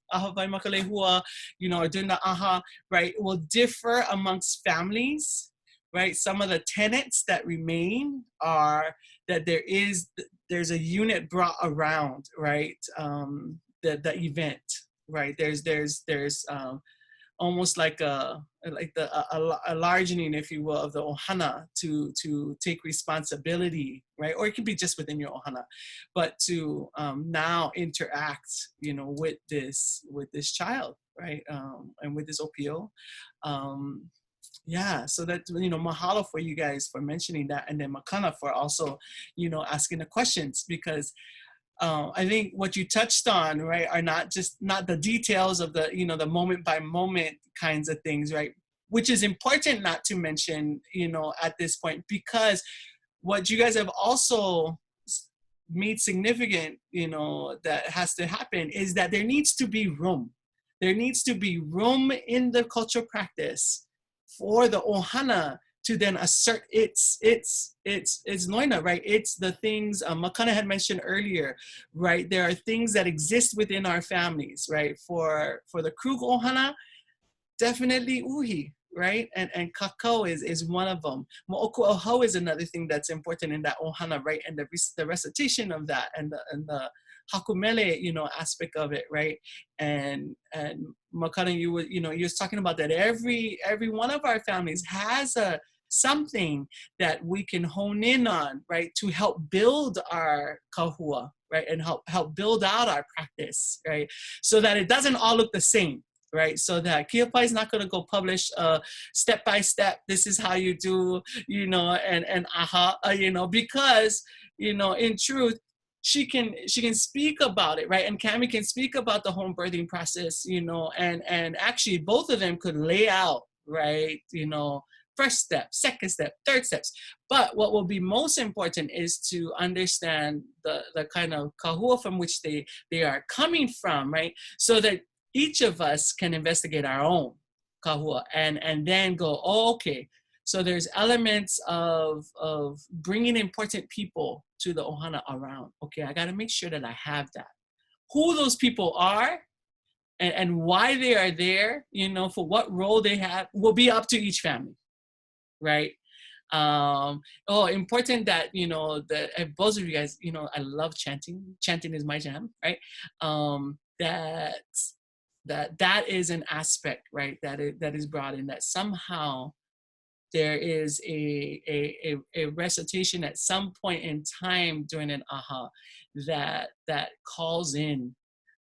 makalehua, you know, or during the aha, right, will differ amongst families, right? Some of the tenets that remain are that there's a unit brought around, right? The event, right? There's almost like a largening, if you will, of the ohana to take responsibility, right? Or it can be just within your ohana, but to now interact, you know, with this child, right? And with this opio. Yeah, so that, you know, mahalo for you guys for mentioning that, and then Makana for also, you know, asking the questions, because I think what you touched on, right, are not the details of the, you know, the moment by moment kinds of things, right, which is important not to mention, you know, at this point, because what you guys have also made significant, you know, that has to happen is that there needs to be room. There needs to be room in the cultural practice for the ohana to then assert its loina, right? It's the things Makana had mentioned earlier, right? There are things that exist within our families, right? For the Krug ohana, definitely uhi, right? And kakao is one of them. Mo'oku oho is another thing that's important in that ohana, right? And the recitation of that and the hakumele, you know, aspect of it, right? And Makana, you were talking about that every one of our families has something that we can hone in on, right, to help build our kahua, right, and help build out our practice, right, so that it doesn't all look the same, right? So that Kihapai is not going to go publish step by step, this is how you do, you know, and aha, you know, because, you know, in truth, she can speak about it, right? And Cami can speak about the home birthing process, you know, and actually both of them could lay out, right, you know, first step, second step, third steps. But what will be most important is to understand the kind of kahua from which they are coming from, right? So that each of us can investigate our own kahua and then go, oh, okay, so there's elements of bringing important people to the ohana around. Okay, I got to make sure that I have that. Who those people are and why they are there, you know, for what role they have, will be up to each family, right? Important that, you know, that both of you guys, you know, I love chanting. Chanting is my jam, right? That is an aspect, right, that is brought in, that somehow there is a recitation at some point in time during an aha that calls in,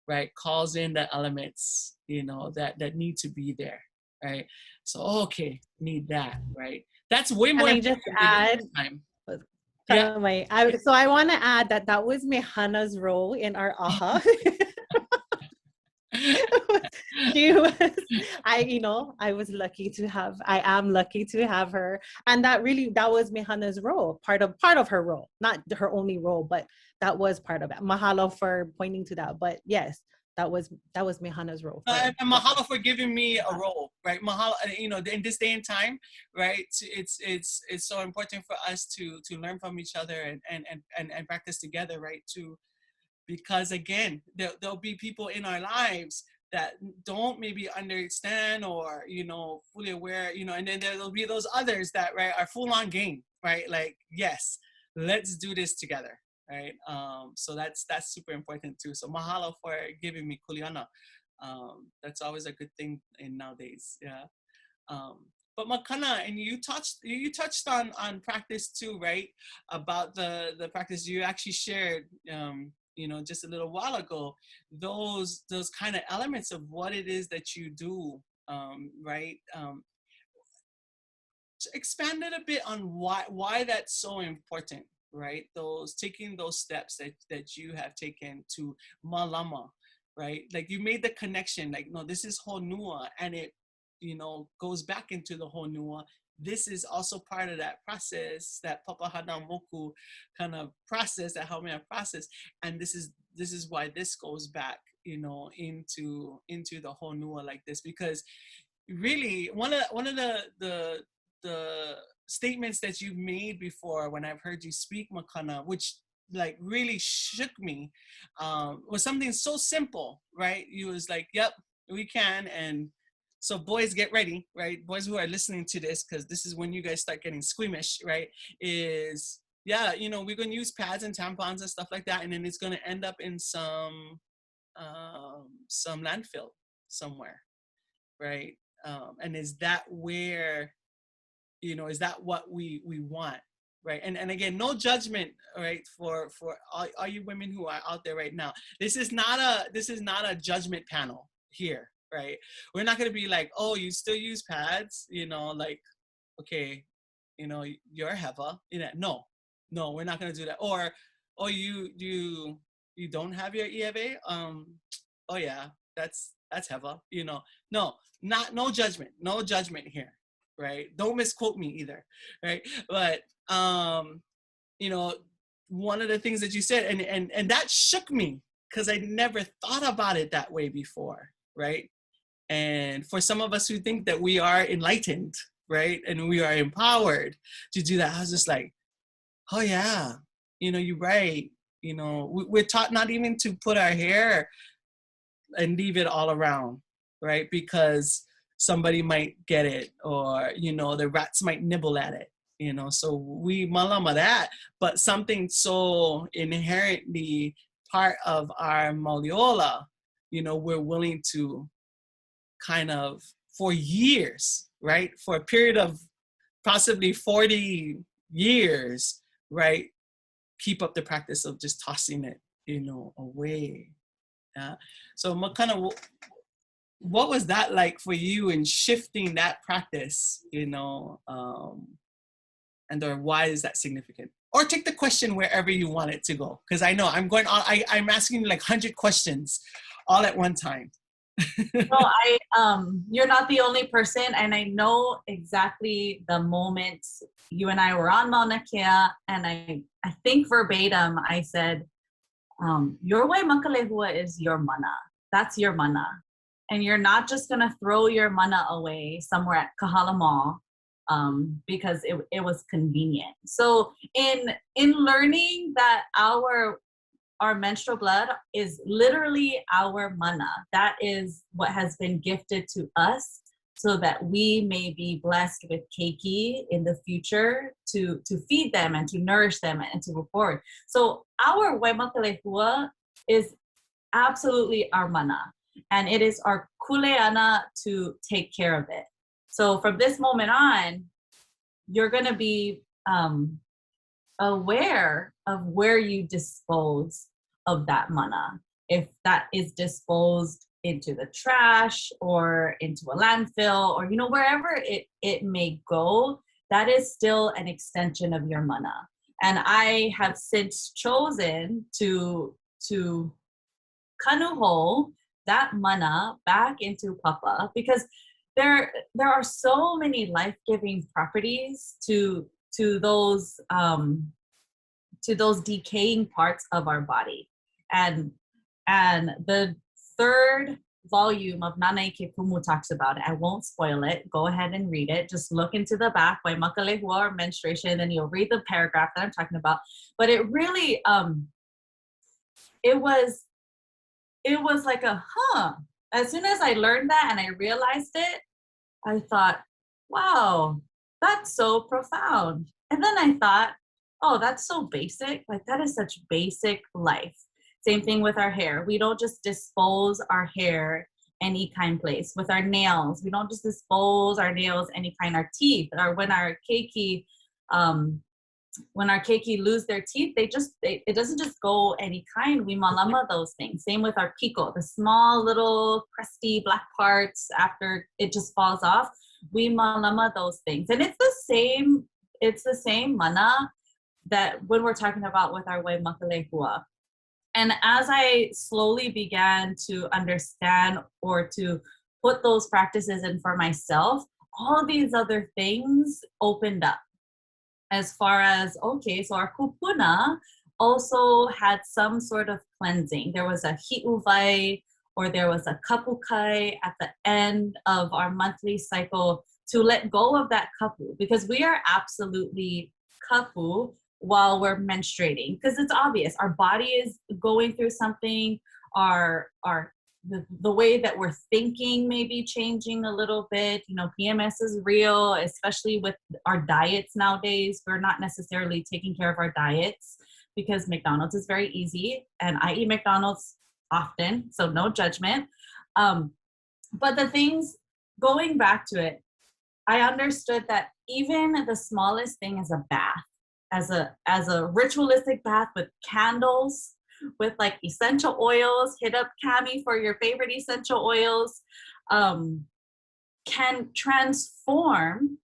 right, calls in the elements, you know, that need to be there, right? So, okay, need that, right? That's way more important. Can I just add? time. Yeah. So I want to add that was Mehana's role in our aha. She was, I am lucky to have her, and that was Mehana's role, part of her role, not her only role, but that was part of it. Mahalo for pointing to that, but yes, that was Mehana's role. And mahalo for giving me a role, right? Mahalo, you know, in this day and time, right? It's so important for us to learn from each other and practice together, right? Because again, there'll be people in our lives that don't maybe understand or, you know, fully aware, you know, and then there'll be those others that, right, are full on game, right? Like, yes, let's do this together, right? So that's super important too. So mahalo for giving me kuleana. That's always a good thing in nowadays, yeah. But Makana, and you touched on practice too, right? About the practice you actually shared, you know, just a little while ago. Those kind of elements of what it is that you do, right? Expand it a bit on why that's so important, right? Taking those steps that you have taken to malama, right? Like you made the connection, like, no, this is honua, and it, you know, goes back into the honua. This is also part of that process, that papahana moku kind of process, that Haumea process, and this is why this goes back, you know, into the honua like this, because really one of the statements that you've made before when I've heard you speak, Makana, which like really shook me, was something so simple, right? You was like, yep, we can. And so boys, get ready, right? Boys who are listening to this, because this is when you guys start getting squeamish, right? Is, yeah, you know, we're going to use pads and tampons and stuff like that. And then it's going to end up in some landfill somewhere, right? And is that where, you know, is that what we want, right? And again, no judgment, right, for all you women who are out there right now. This is not a judgment panel here, right? We're not going to be like, oh, you still use pads, you know, like, okay, you know, you're a heva, you know, no, we're not going to do that. Or, oh, you don't have your EFA, oh yeah, that's heva, you know. No judgment here, right? Don't misquote me either, right? But you know, one of the things that you said, and that shook me, because I never thought about it that way before, right? And for some of us who think that we are enlightened, right, and we are empowered to do that, I was just like, oh yeah, you know, you're right. You know, we're taught not even to put our hair and leave it all around, right? Because somebody might get it, or, you know, the rats might nibble at it, you know. So we malama that, but something so inherently part of our Mauliola, you know, we're willing to kind of, for years, right, for a period of possibly 40 years, right, keep up the practice of just tossing it, you know, away. So Makana, what was that like for you in shifting that practice, you know, and or why is that significant? Or take the question wherever you want it to go, because I know I'm going on, I'm asking like 100 questions all at one time. No, you're not the only person, and I know exactly the moment you and I were on Mauna Kea, and I think verbatim I said, your waimakalehua is your mana. That's your mana. And you're not just gonna throw your mana away somewhere at Kahala Mall because it was convenient. So in learning that our menstrual blood is literally our mana, that is what has been gifted to us, so that we may be blessed with keiki in the future to feed them and to nourish them and to move forward. So our waimakalehua is absolutely our mana, and it is our kuleana to take care of it. So from this moment on, you're going to be aware of where you dispose of that mana. If that is disposed into the trash or into a landfill, or, you know, wherever it may go, that is still an extension of your mana. And I have since chosen to kanuho that mana back into papa, because there are so many life-giving properties to those decaying parts of our body. And the third volume of Nanae Ke Kumu talks about it. I won't spoil it. Go ahead and read it. Just look into the back by Makalehua or menstruation, and you'll read the paragraph that I'm talking about. But it really, it was like a, as soon as I learned that and I realized it, I thought, wow, that's so profound. And then I thought, oh, that's so basic. Like, that is such basic life. Same thing with our hair. We don't just dispose our hair any kind place. With our nails, we don't just dispose our nails any kind. Our teeth, or when our keiki lose their teeth, it doesn't just go any kind. We malama those things. Same with our piko, the small little crusty black parts after it just falls off. We malama those things. And it's the same mana that when we're talking about with our waimakalehua. And as I slowly began to understand or to put those practices in for myself, all these other things opened up. As far as, okay, so our kūpuna also had some sort of cleansing. There was a hi'uwai, or there was a kapukai at the end of our monthly cycle to let go of that kapu, because we are absolutely kapu while we're menstruating, because it's obvious our body is going through something. The way that we're thinking may be changing a little bit. You know, PMS is real, especially with our diets nowadays. We're not necessarily taking care of our diets because McDonald's is very easy, and I eat McDonald's often, so no judgment. But the things, going back to it, I understood that even the smallest thing is a bath, as a ritualistic bath with candles, with like essential oils. Hit up Cami for your favorite essential oils. Can transform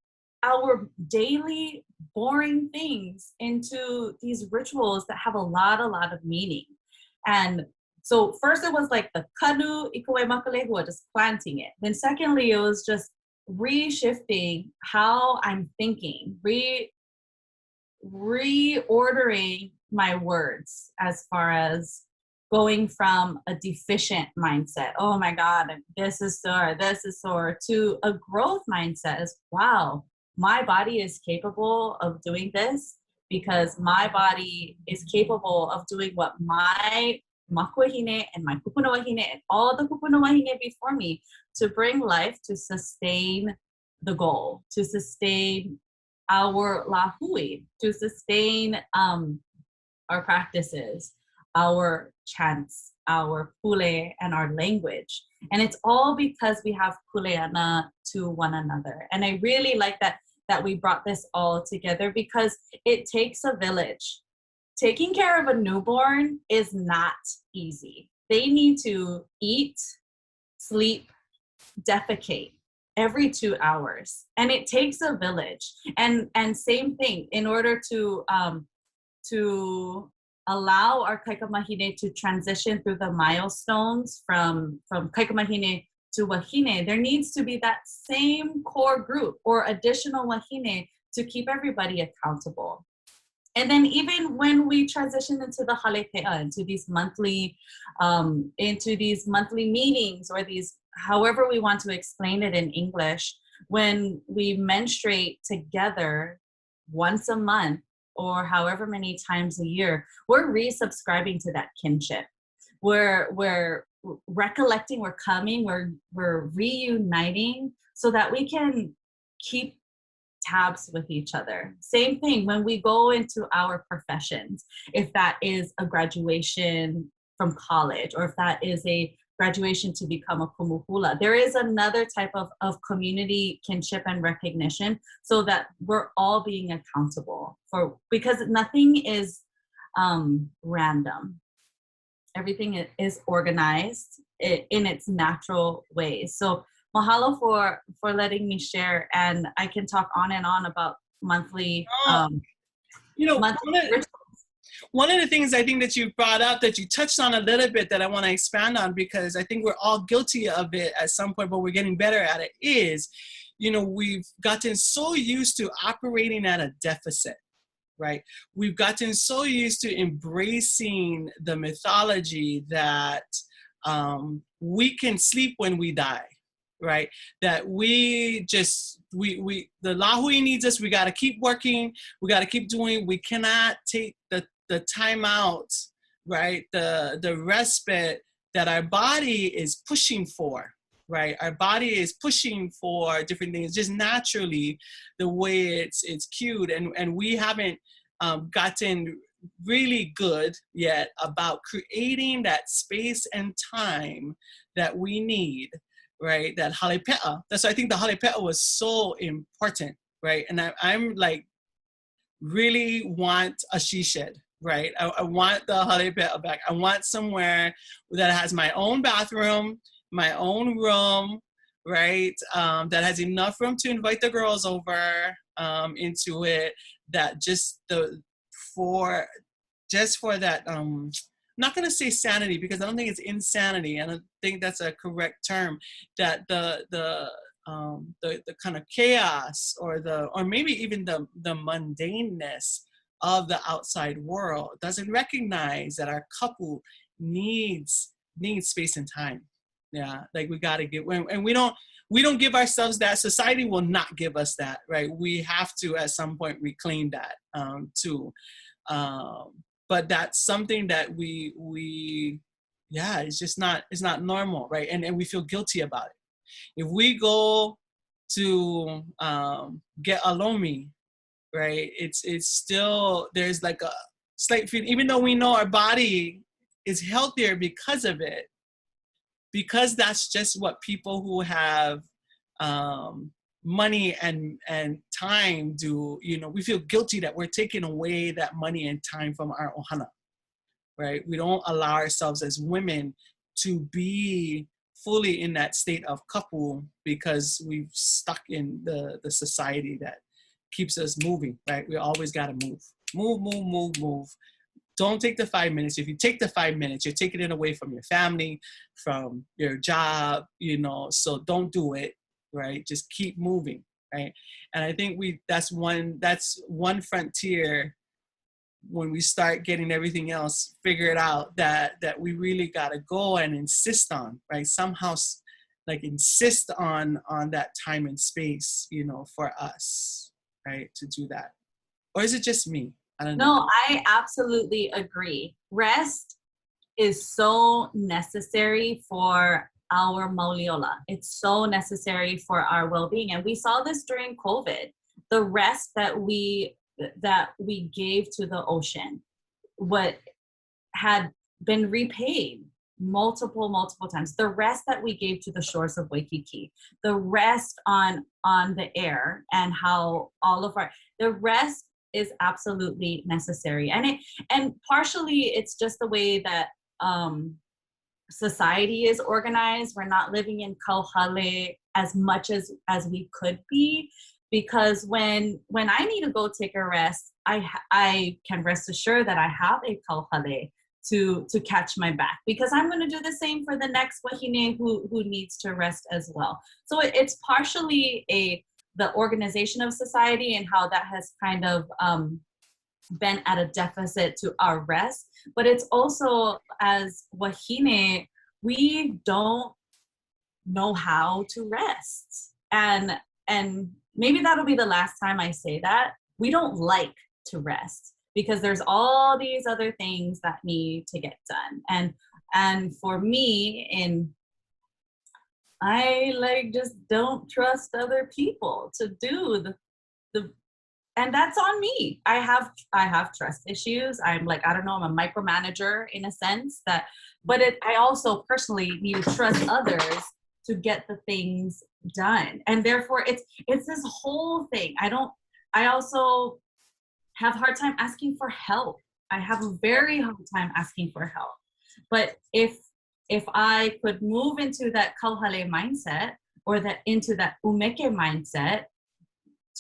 our daily boring things into these rituals that have a lot of meaning. And so first it was like the kanu ikuwe makalehua, just planting it. Then secondly, it was just reshifting how I'm thinking, reordering my words, as far as going from a deficient mindset, oh my God, this is sore, to a growth mindset as, wow, my body is capable of doing this, because my body is capable of doing what my makuahine and my kūpuna wahine and all the kūpuna wahine before me, to bring life, to sustain the goal, to sustain our lahui, to sustain our practices, our chants, our pule, and our language. And it's all because we have kuleana to one another. And I really like that we brought this all together, because it takes a village. Taking care of a newborn is not easy. They need to eat, sleep, defecate every 2 hours, and it takes a village. And same thing, in order to allow our kaikamahine to transition through the milestones from kaikamahine to wahine, there needs to be that same core group or additional wahine to keep everybody accountable. And then even when we transition into the halepea, into these monthly meetings, or these, however we want to explain it in English, when we menstruate together once a month or however many times a year, we're resubscribing to that kinship. We're recollecting, we're coming, we're reuniting so that we can keep tabs with each other. Same thing when we go into our professions, if that is a graduation from college, or if that is a graduation to become a kumuhula, there is another type of community kinship and recognition, so that we're all being accountable for, because nothing is random. Everything is organized in its natural ways. So mahalo for letting me share, and I can talk on and on about monthly rituals. One of the things I think that you brought up, that you touched on a little bit, that I want to expand on, because I think we're all guilty of it at some point, but we're getting better at it, is, we've gotten so used to operating at a deficit, right? We've gotten so used to embracing the mythology that we can sleep when we die, right? That we the lahui needs us, we got to keep working, we got to keep doing, we cannot take the time out, right? The respite that our body is pushing for, right? Our body is pushing for different things just naturally, the way it's cued, and we haven't gotten really good yet about creating that space and time that we need, right? That halepe'a. That's why I think the halepe'a was so important, right? And I'm like, really want a she shed, right? I want the halepe'a back. I want somewhere that has my own bathroom, my own room, right? That has enough room to invite the girls over into it. That just for that, I'm not going to say sanity, because I don't think it's insanity. I don't think that's a correct term. That the kind of chaos or maybe even the mundaneness of the outside world doesn't recognize that our couple needs space and time. Yeah, like we got to get, and we don't give ourselves that. Society will not give us that, right? We have to at some point reclaim that too. But that's something that we it's not normal, right? And we feel guilty about it. If we go to get a lomi, right, it's still, there's like a slight feeling, even though we know our body is healthier because of it, because that's just what people who have money and time do. You know, we feel guilty that we're taking away that money and time from our ohana, right? We don't allow ourselves as women to be fully in that state of kapu because we've stuck in the society that keeps us moving, right? We always got to move. Don't take the 5 minutes. If you take the 5 minutes, you're taking it away from your family, from your job, you know, so don't do it, right? Just keep moving, right? And I think that's one frontier when we start getting everything else figured out, that we really got to go and insist on, right? Somehow like insist on that time and space, you know, for us, right? To do that. Or is it just me? I don't know. No, I absolutely agree. Rest is so necessary for our Mauliola. It's so necessary for our well-being. And we saw this during COVID. The rest that we gave to the ocean, what had been repaid multiple times. The rest that we gave to the shores of Waikiki, the rest on the air, and how all of the rest is absolutely necessary. And partially it's just the way that society is organized. We're not living in kauhale as much as we could be, because when I need to go take a rest, I can rest assured that I have a kauhale to catch my back, because I'm going to do the same for the next wahine who needs to rest as well. So it's partially the organization of society and how that has kind of been at a deficit to our rest. But it's also, as wahine, we don't know how to rest. And maybe that'll be the last time I say that. We don't like to rest because there's all these other things that need to get done. And for me, I just don't trust other people to do the and that's on me. I have trust issues. I'm like, I don't know, I'm a micromanager in a sense but I also personally need to trust others to get the things done. And therefore it's this whole thing. I also have a hard time asking for help. I have a very hard time asking for help. But if I could move into that kauhale mindset, or into that umeke mindset,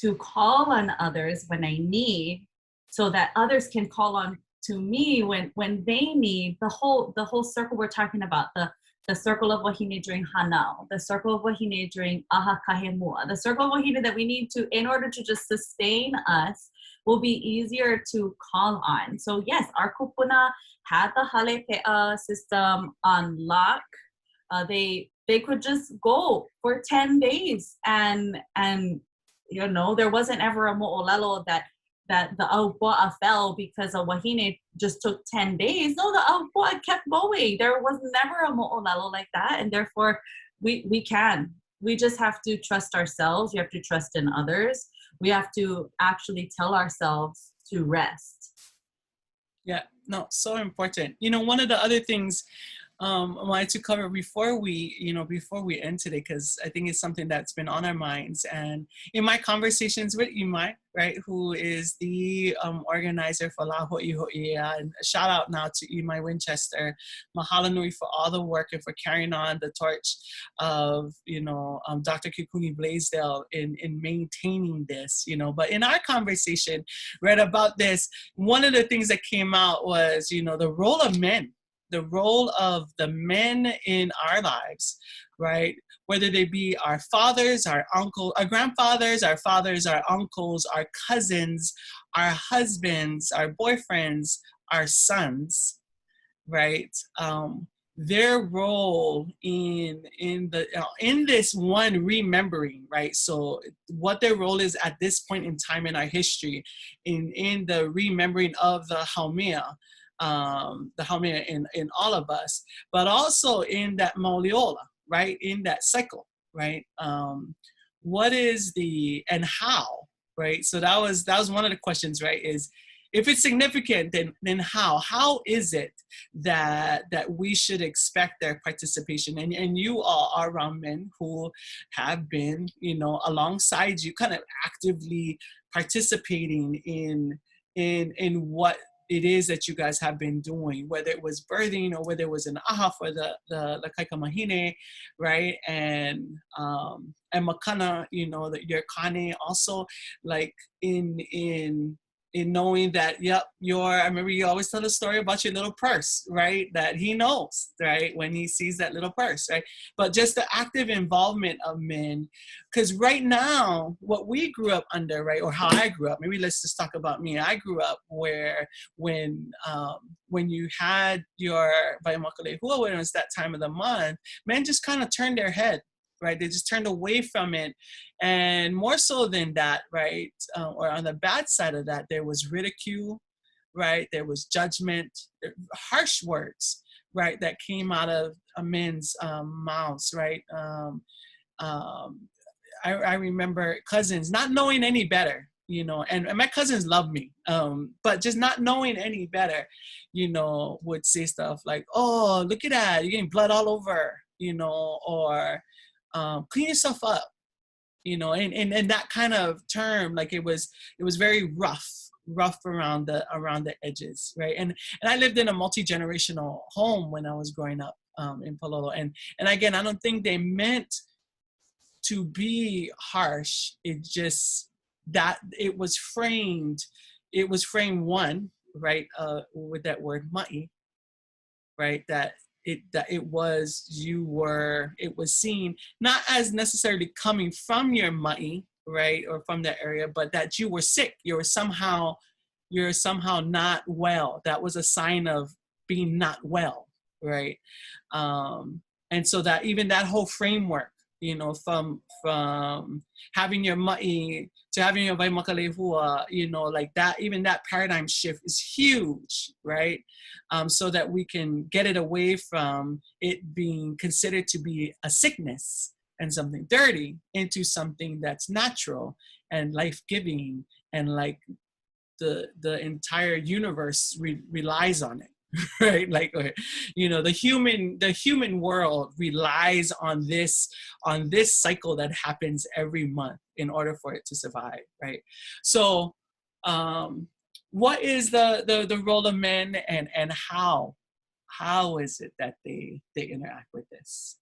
to call on others when I need, so that others can call on to me when they need, the whole circle we're talking about, the circle of wahine during hanau, the circle of wahine during aha kahemua, the circle of wahine that we need to, in order to just sustain us, will be easier to call on. So yes, our kūpuna had the halepe'a system on lock. They could just go for 10 days and you know, there wasn't ever a mo'olelo that that the aupoa'a fell because a wahine just took 10 days. No, the aupoa'a kept going. There was never a mo'olelo like that, and therefore we can. We just have to trust ourselves. We have to trust in others. We have to actually tell ourselves to rest. Yeah, no, so important. You know, one of the other things I wanted to cover before we end today, because I think it's something that's been on our minds, and in my conversations with Imai, right, who is the organizer for La Hoʻihoʻi Ea, and a shout out now to Imai Winchester, mahalo nui for all the work and for carrying on the torch of, Dr. Kikuni Blaisdell in maintaining this, but in our conversation, right, about this, one of the things that came out was, the role of men. The role of the men in our lives, right? Whether they be our fathers, our uncles, our grandfathers, our fathers, our uncles, our cousins, our husbands, our boyfriends, our sons, right? Their role in this one remembering, right? So what their role is at this point in time in our history, in the remembering of the Haumea. The Haumea in all of us, but also in that Mauliola, right? In that cycle, right? What is and how, right? So that was one of the questions, right? Is if it's significant, then how? How is it that we should expect their participation? And you all are around men who have been, alongside you, kind of actively participating in what it is that you guys have been doing, whether it was birthing or whether it was an aha for the Wahine, right? And Makana, your Kane also, like in knowing that, yep, I remember you always tell a story about your little purse, right? That he knows, right? When he sees that little purse, right? But just the active involvement of men, because right now, what we grew up under, right? Or how I grew up, maybe let's just talk about me. I grew up where when you had your Waimakale Hua, when it was that time of the month, men just kind of turned their head, right? They just turned away from it. And more so than that, right? Or on the bad side of that, there was ridicule, right? There was judgment, harsh words, right? That came out of men's mouths, right? I remember cousins not knowing any better, and my cousins love me, but just not knowing any better, would say stuff like, oh, look at that, you're getting blood all over, or clean yourself up, and that kind of term, like it was very rough around the edges, right? And I lived in a multi-generational home when I was growing up in Palolo, and again, I don't think they meant to be harsh. It just that it was framed one, right, with that word ma'i, right, that it was seen not as necessarily coming from your ma'i, right, or from that area, but that you were sick, you're somehow not well. That was a sign of being not well, right? And so that even that whole framework, from having your ma'i to having your Waimakale Hua, like that, even that paradigm shift is huge, right? So that we can get it away from it being considered to be a sickness and something dirty into something that's natural and life-giving, and like the entire universe relies on it. Right, like the human world relies on this cycle that happens every month in order for it to survive, right? So what is the role of men, and how is it that they interact with this?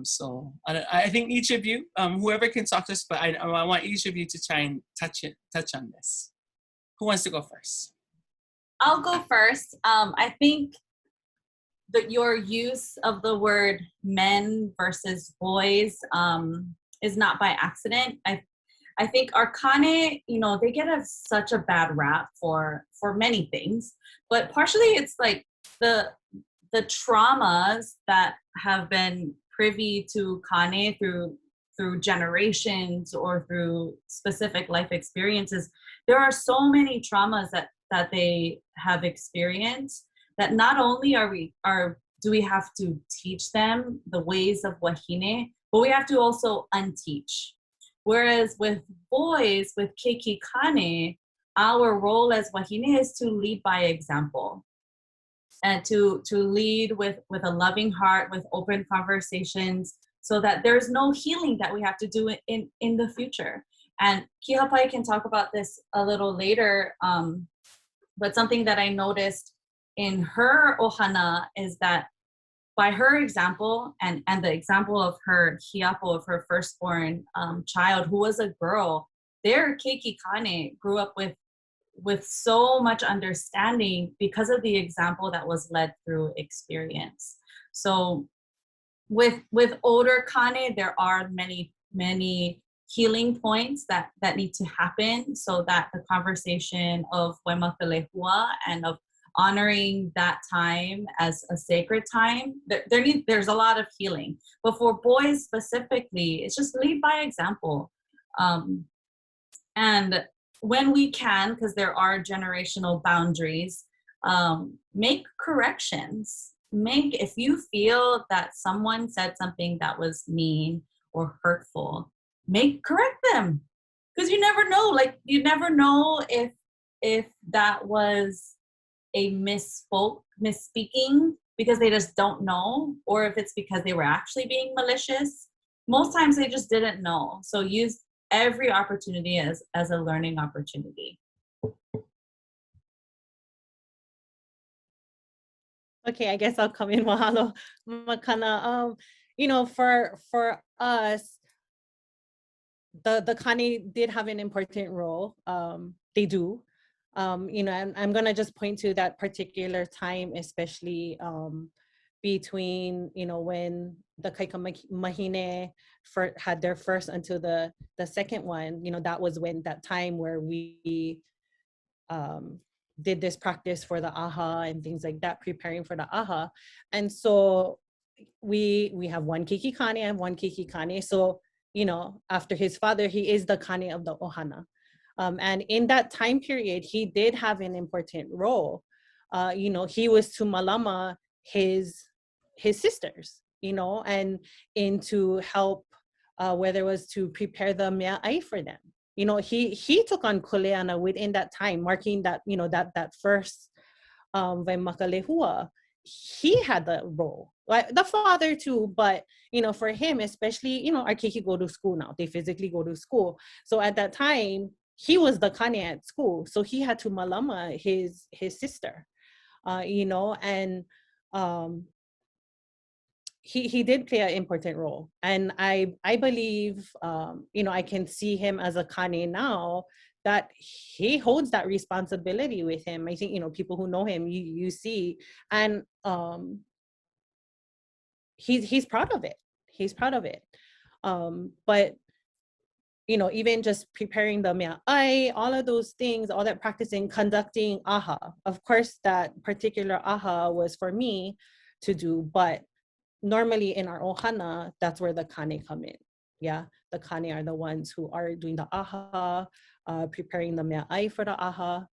So I think each of you, whoever can talk to us, but I want each of you to try and touch on this. Who wants to go first? I'll go first. I think that your use of the word men versus boys is not by accident. I think our Kane, they get such a bad rap for many things, but partially it's like the traumas that have been privy to Kane through through generations or through specific life experiences, there are so many traumas that they have experienced that not only do we have to teach them the ways of wahine, but we have to also unteach. Whereas with boys, with keiki kane, our role as wahine is to lead by example and to lead with a loving heart, with open conversations, so that there's no healing that we have to do in the future. And Kihapai can talk about this a little later, but something that I noticed in her ohana is that by her example and the example of her hiapo, of her firstborn child, who was a girl, their keiki kane grew up with so much understanding because of the example that was led through experience. So with older kane, there are many healing points that need to happen so that the conversation of waimakalehua and of honoring that time as a sacred time, there's a lot of healing. But for boys specifically, it's just lead by example. And when we can, because there are generational boundaries, make corrections. If you feel that someone said something that was mean or hurtful, correct them. Because you never know, you never know if that was a misspeaking because they just don't know, or if it's because they were actually being malicious. Most times they just didn't know. So use every opportunity as a learning opportunity. Okay, I guess I'll come in. Mahalo, Makana. For us, the kane did have an important role. They do. And I'm gonna just point to that particular time, especially between when the Kaika Mahine had their first until the second one. That was when that time where we did this practice for the aha and things like that, preparing for the aha. And so we have one keiki kane and one keiki kane. So after his father, he is the kane of the ohana. And in that time period, he did have an important role. He was to malama his sisters, and to help, whether it was to prepare the mea'ai for them. He took on kuleana within that time, marking that, that first vaimakalehua. He had the role, like the father too, but for him especially, our keiki go to school now. They physically go to school. So at that time, he was the kane at school, so he had to malama his sister, and he did play an important role. And I believe, I can see him as a kane now, that he holds that responsibility with him. I think, people who know him, you see, and he's proud of it. He's proud of it. But even just preparing the mea'ai, all of those things, all that practicing, conducting aha. Of course, that particular aha was for me to do, but normally in our ohana, that's where the kane come in. Yeah, the kane are the ones who are doing the aha, preparing the mea'ai for the aha.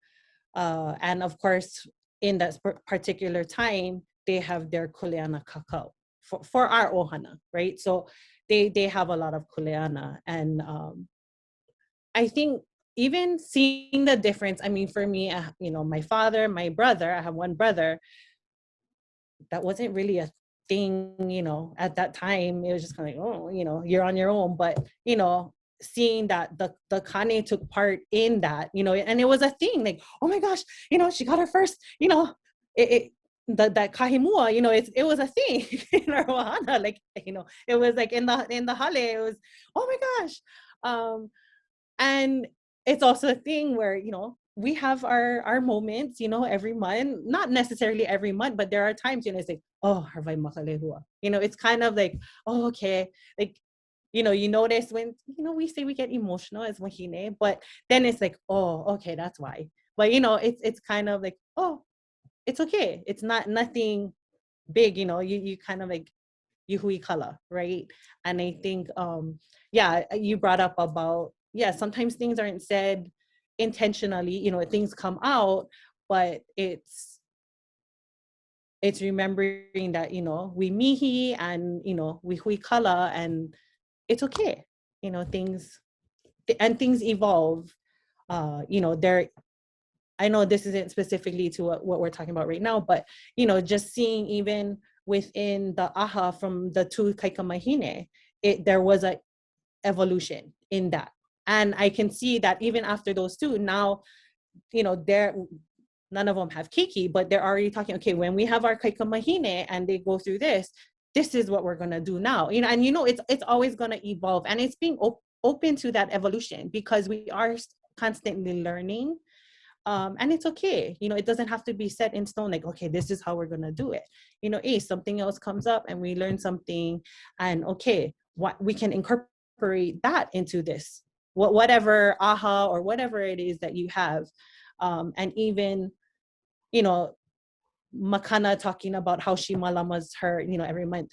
And of course, in that particular time, they have their kuleana kakao for our ohana, right? So they have a lot of kuleana. And I think even seeing the difference, I mean, for me, my father, my brother, I have one brother, that wasn't really a thing, at that time. It was just kind of like, oh, you're on your own. But, seeing that the kane took part in that, and it was a thing, like, oh my gosh, she got her first, that kahimua, it was a thing in our ohana, like, it was like in the hale, it was, oh my gosh. And it's also a thing where, we have our moments, every month, not necessarily every month, but there are times, it's like, oh, harvai makalehua. It's kind of like, oh, okay. Like, you notice when, we say we get emotional as wahine, but then it's like, oh, okay, that's why. But, it's kind of like, oh, it's okay. It's nothing big, you kind of like, yuhui kala, right? And I think, yeah, you brought up about, yeah, sometimes things aren't said intentionally, you know, things come out, but it's remembering that, you know, we mihi and, you know, we hui kala, and it's okay, you know, things evolve. You know, I know this isn't specifically to what we're talking about right now, but, you know, just seeing even within the aha from the two kaikamahine, there was a evolution in that. And I can see that even after those two, now, you know, none of them have keiki, but they're already talking, okay, when we have our kaikamahine and they go through this is what we're going to do now. You know, and you know, it's always going to evolve, and it's being open to that evolution, because we are constantly learning. And it's okay, you know, it doesn't have to be set in stone, like, okay, this is how we're gonna do it. You know, something else comes up and we learn something, and okay, what we can incorporate that into this, whatever aha or whatever it is that you have. And even, you know, Makana talking about how she malamas her, you know, every month.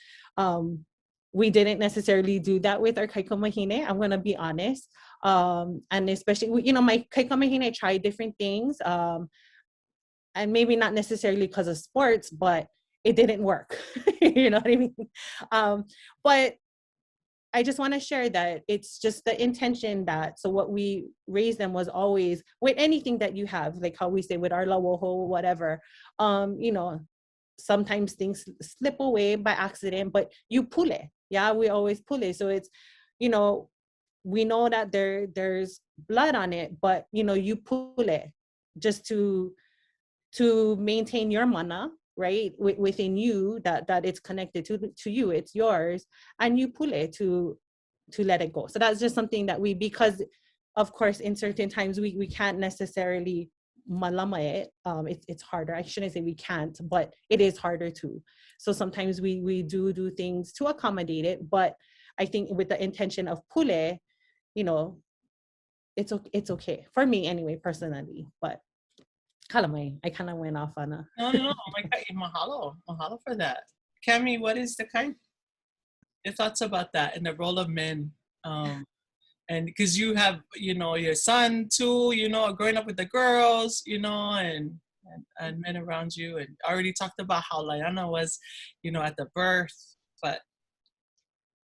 We didn't necessarily do that with our kaikomahine, I'm gonna be honest. And especially, you know, my kaikomahine tried different things, and maybe not necessarily because of sports, but it didn't work. You know what I mean? But I just want to share that it's just the intention that, so what we raised them was always, with anything that you have, like how we say with our lawoho, whatever, you know, sometimes things slip away by accident, but you pull it. Yeah, we always pull it. So it's, you know, we know that there's blood on it, but, you know, you pull it just to maintain your mana, right, within you, that it's connected to you, it's yours, and you pull it to let it go. So that's just something that because of course in certain times we can't necessarily malama it. It's harder. I shouldn't say we can't, but it is harder too. So sometimes we do things to accommodate it, but I think with the intention of pule, you know, it's okay for me anyway, personally. But I kind of went off on a... No. Oh my God, mahalo for that. Cami, what is your thoughts about that and the role of men? And because you have, you know, your son too, you know, growing up with the girls, you know, and men around you, and already talked about how Laiana was, you know, at the birth, but.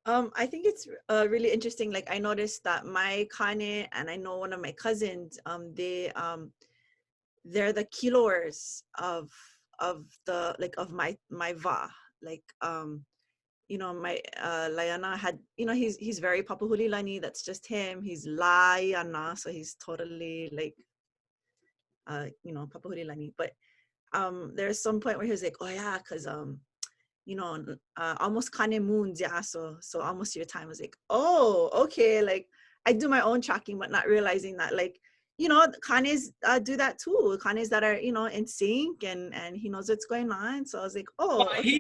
I think it's really interesting. Like, I noticed that my kane, and I know one of my cousins, they're the kiloers of the, like, of my va. Like, you know, my Laiana had, you know, he's very papahulilani. That's just him. He's Laiana, so he's totally like, you know, papahulilani. But there's some point where he was like, oh yeah, because you know, almost kane moons, yeah. So almost your time. I was like, oh, okay. Like, I do my own tracking, but not realizing that, like, you know, kanes do that too. Kanes that are, you know, in sync, and he knows what's going on. So I was like, oh, okay.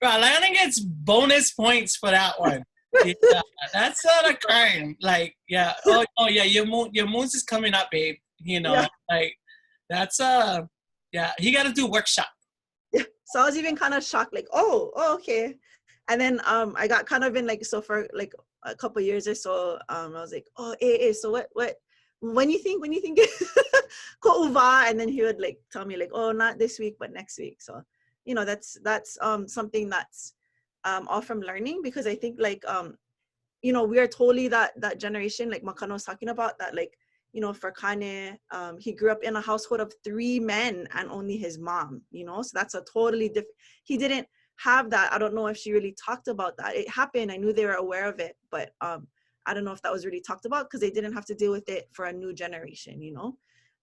Laiana gets bonus points for that one. Yeah, that's not occurring. Like, yeah, oh yeah, your moons is coming up, babe. You know, yeah. Like, that's yeah, he got to do workshop. Yeah, so I was even kind of shocked, like, oh, okay. And then I got kind of in, like, so for like a couple years or so, I was like, oh, so what when you think ko uva, and then he would like tell me like, oh, not this week but next week. So, you know, that's something that's all from learning, because I think, like, you know, we are totally that generation, like Makana was talking about, that, like, you know, for Kane, he grew up in a household of 3 men and only his mom, you know, so that's a totally different, he didn't have that. I don't know if she really talked about that. It happened, I knew they were aware of it, but I don't know if that was really talked about, because they didn't have to deal with it for a new generation, you know.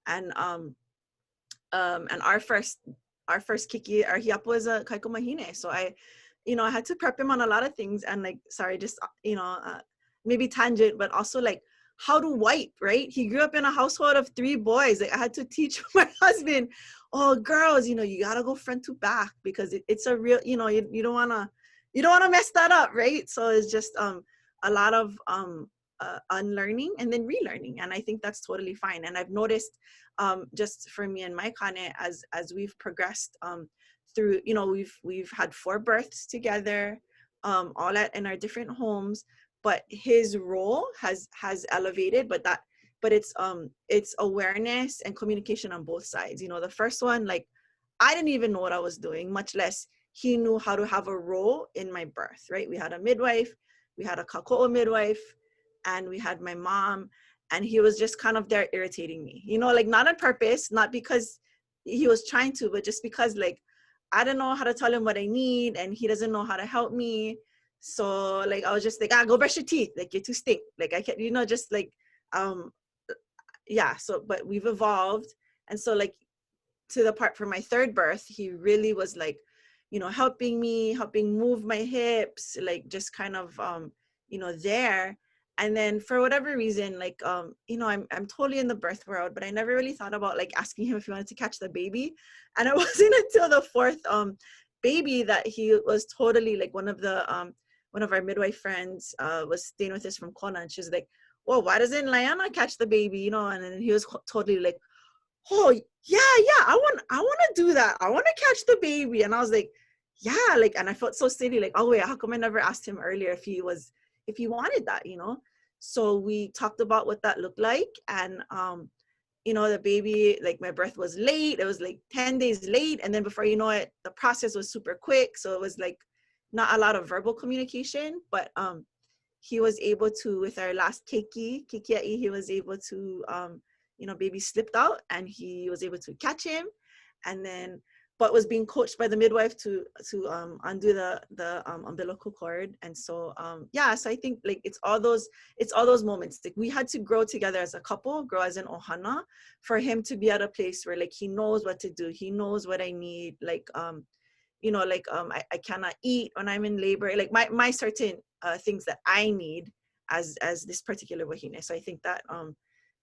And our first kiki, our hiapo, was a kaikomahine, so I had to prep him on a lot of things. And, like, sorry, just, you know, maybe tangent, but also, like, how to wipe, right? He grew up in a household of 3 boys. Like, I had to teach my husband, oh, girls, you know, you gotta go front to back, because it's a real, you know, you don't wanna mess that up, right? So it's just a lot of unlearning and then relearning, and I think that's totally fine. And I've noticed, just for me and my kane, as we've progressed through, you know, we've had 4 births together. all in our different homes, but his role has elevated, but it's awareness and communication on both sides. You know, the first one, like, I didn't even know what I was doing, much less he knew how to have a role in my birth, right? We had a midwife, we had a kako'o midwife, and we had my mom, and he was just kind of there irritating me, you know, like, not on purpose, not because he was trying to, but just because, like, I don't know how to tell him what I need, and he doesn't know how to help me. So, like, I was just like, go brush your teeth, like, you're too stink, like, I can't, you know, just like, yeah. So, but we've evolved, and so, like, to the part for my third birth, he really was, like, you know, helping move my hips, like, just kind of you know, there. And then for whatever reason, like, you know, I'm totally in the birth world, but I never really thought about, like, asking him if he wanted to catch the baby. And it wasn't until the fourth baby that he was totally, like, one of our midwife friends was staying with us from Kona, and she was like, well, why doesn't Laiana catch the baby, you know? And then he was totally like, oh yeah, I want to do that, I want to catch the baby. And I was like, yeah, like, and I felt so silly, like, oh wait, how come I never asked him earlier if he wanted that, you know? So we talked about what that looked like. And you know, the baby, like, my birth was late, it was like 10 days late, and then before you know it, the process was super quick. So it was like not a lot of verbal communication, but he was able to, with our last kekia'i, he was able to you know, baby slipped out, and he was able to catch him, and then, but was being coached by the midwife to undo the umbilical cord. And so yeah, so I think, like, it's all those moments, like, we had to grow together as a couple, grow as an ohana, for him to be at a place where, like, he knows what to do, he knows what I need, like, you know, like, I cannot eat when I'm in labor, like, my certain things that I need as this particular wahine. So I think that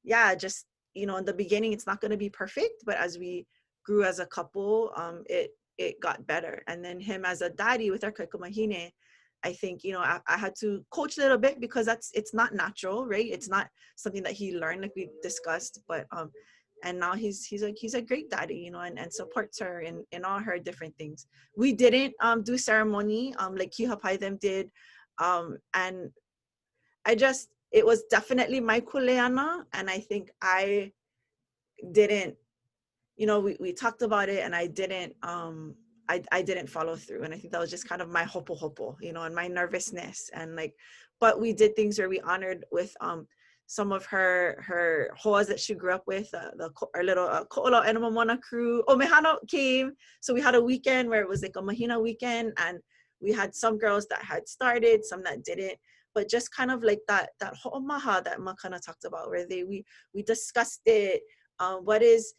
yeah, just, you know, in the beginning, it's not going to be perfect, but as we grew as a couple, it got better. And then him as a daddy with our kaikomahine, I think, you know, I had to coach a little bit, because it's not natural, right? It's not something that he learned, like we discussed, but and now he's a great daddy, you know, and supports her in all her different things. We didn't do ceremony like Kihapai them did, and it was definitely my kuleana, and I think I didn't, you know, we talked about it, and I didn't I didn't follow through, and I think that was just kind of my hopo, you know, and my nervousness, and, like, but we did things where we honored with some of her hoas that she grew up with, our little ko'olau and mamona crew. Mehano came, so we had a weekend where it was like a mahina weekend, and we had some girls that had started, some that didn't, but just kind of like that ho'omaha that Makana talked about, where we discussed it. What does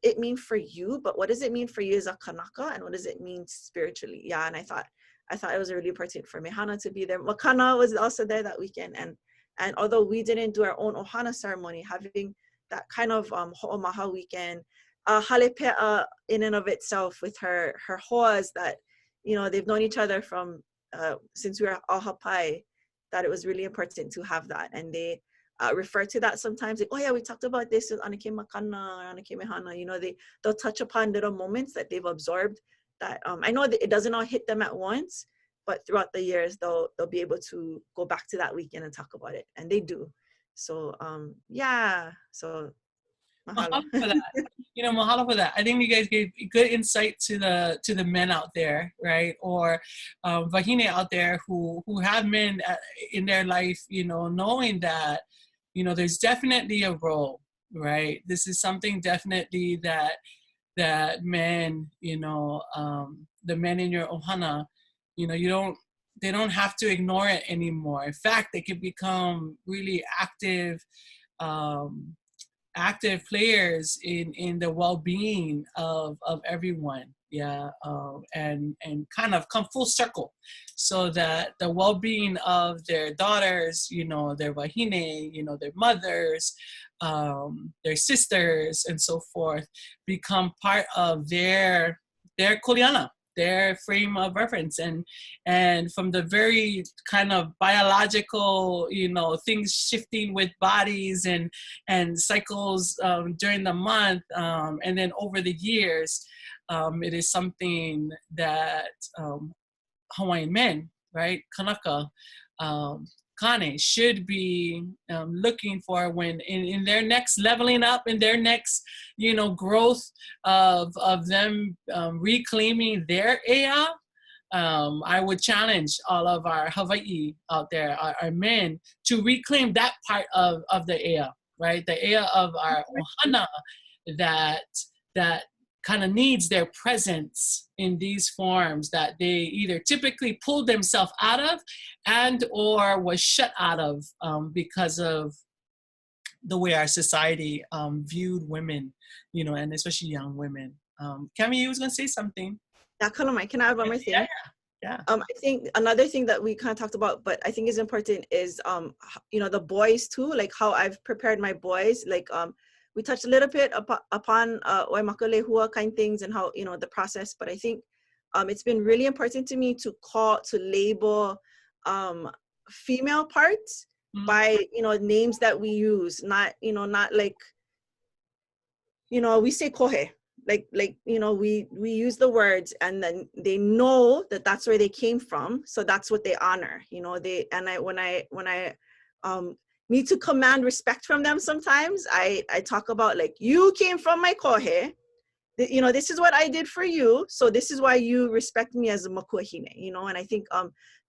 it mean for you, but what does it mean for you as a kanaka, and what does it mean spiritually? Yeah, and I thought it was really important for Mehana to be there. Makana was also there that weekend, and although we didn't do our own ohana ceremony, having that kind of ho'omaha weekend, halepe'a in and of itself, with her hoas that, you know, they've known each other from since we were all hapai, that it was really important to have that. And they refer to that sometimes, like, oh yeah, we talked about this with Anake Makana, Anake Mehana, you know, they'll touch upon little moments that they've absorbed that I know that it doesn't all hit them at once, but throughout the years they'll be able to go back to that weekend and talk about it, and they do. So yeah, so mahalo. Mahalo for that. You know, mahalo for that. I think you guys gave good insight to the men out there, right? Or wahine out there who have men in their life, you know, knowing that, you know, there's definitely a role, right? This is something definitely that men, you know, the men in your ohana, you know, they don't have to ignore it anymore. In fact, they can become really active players in the well-being of everyone. Yeah, and kind of come full circle, so that the well-being of their daughters, you know, their wahine, you know, their mothers, their sisters, and so forth, become part of their kuleana, their frame of reference. And from the very kind of biological, you know, things shifting with bodies and cycles during the month, and then over the years, it is something that Hawaiian men right? Kanaka, Kane should be looking for when in their next leveling up, in their next, growth of them reclaiming their ea. I would challenge all of our Hawaii out there, our men, to reclaim that part of the ea, right? The ea of our ohana that kind of needs their presence in these forms that they either typically pulled themselves out of and or was shut out of because of the way our society viewed women, and especially young women. Cami, you was gonna say something. Yeah, Kalomai, can I add one more thing? Yeah. I think another thing that we kind of talked about, but I think is important is, the boys too, like how I've prepared my boys, like, we touched a little bit upon Waimakalehua kind things and how, the process, but I think it's been really important to me to label female parts by, names that we use, not like, we say kohe, like, we use the words and then they know that that's where they came from. So that's what they honor, when I need to command respect from them. Sometimes I talk about, like, you came from my kohe, this is what I did for you, so this is why you respect me as a makuahine, and I think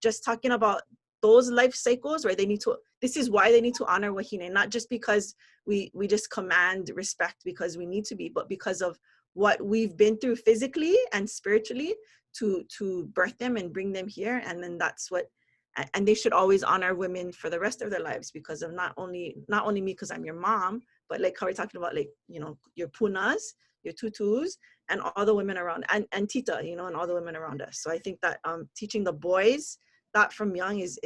just talking about those life cycles where this is why they need to honor wahine, not just because we just command respect because we need to be, but because of what we've been through physically and spiritually to birth them and bring them here. And then and they should always honor women for the rest of their lives because of not only me because I'm your mom, but like how we're talking about, like, your punas, your tutus, and all the women around, and tita, and all the women around us. So I think that teaching the boys that from young is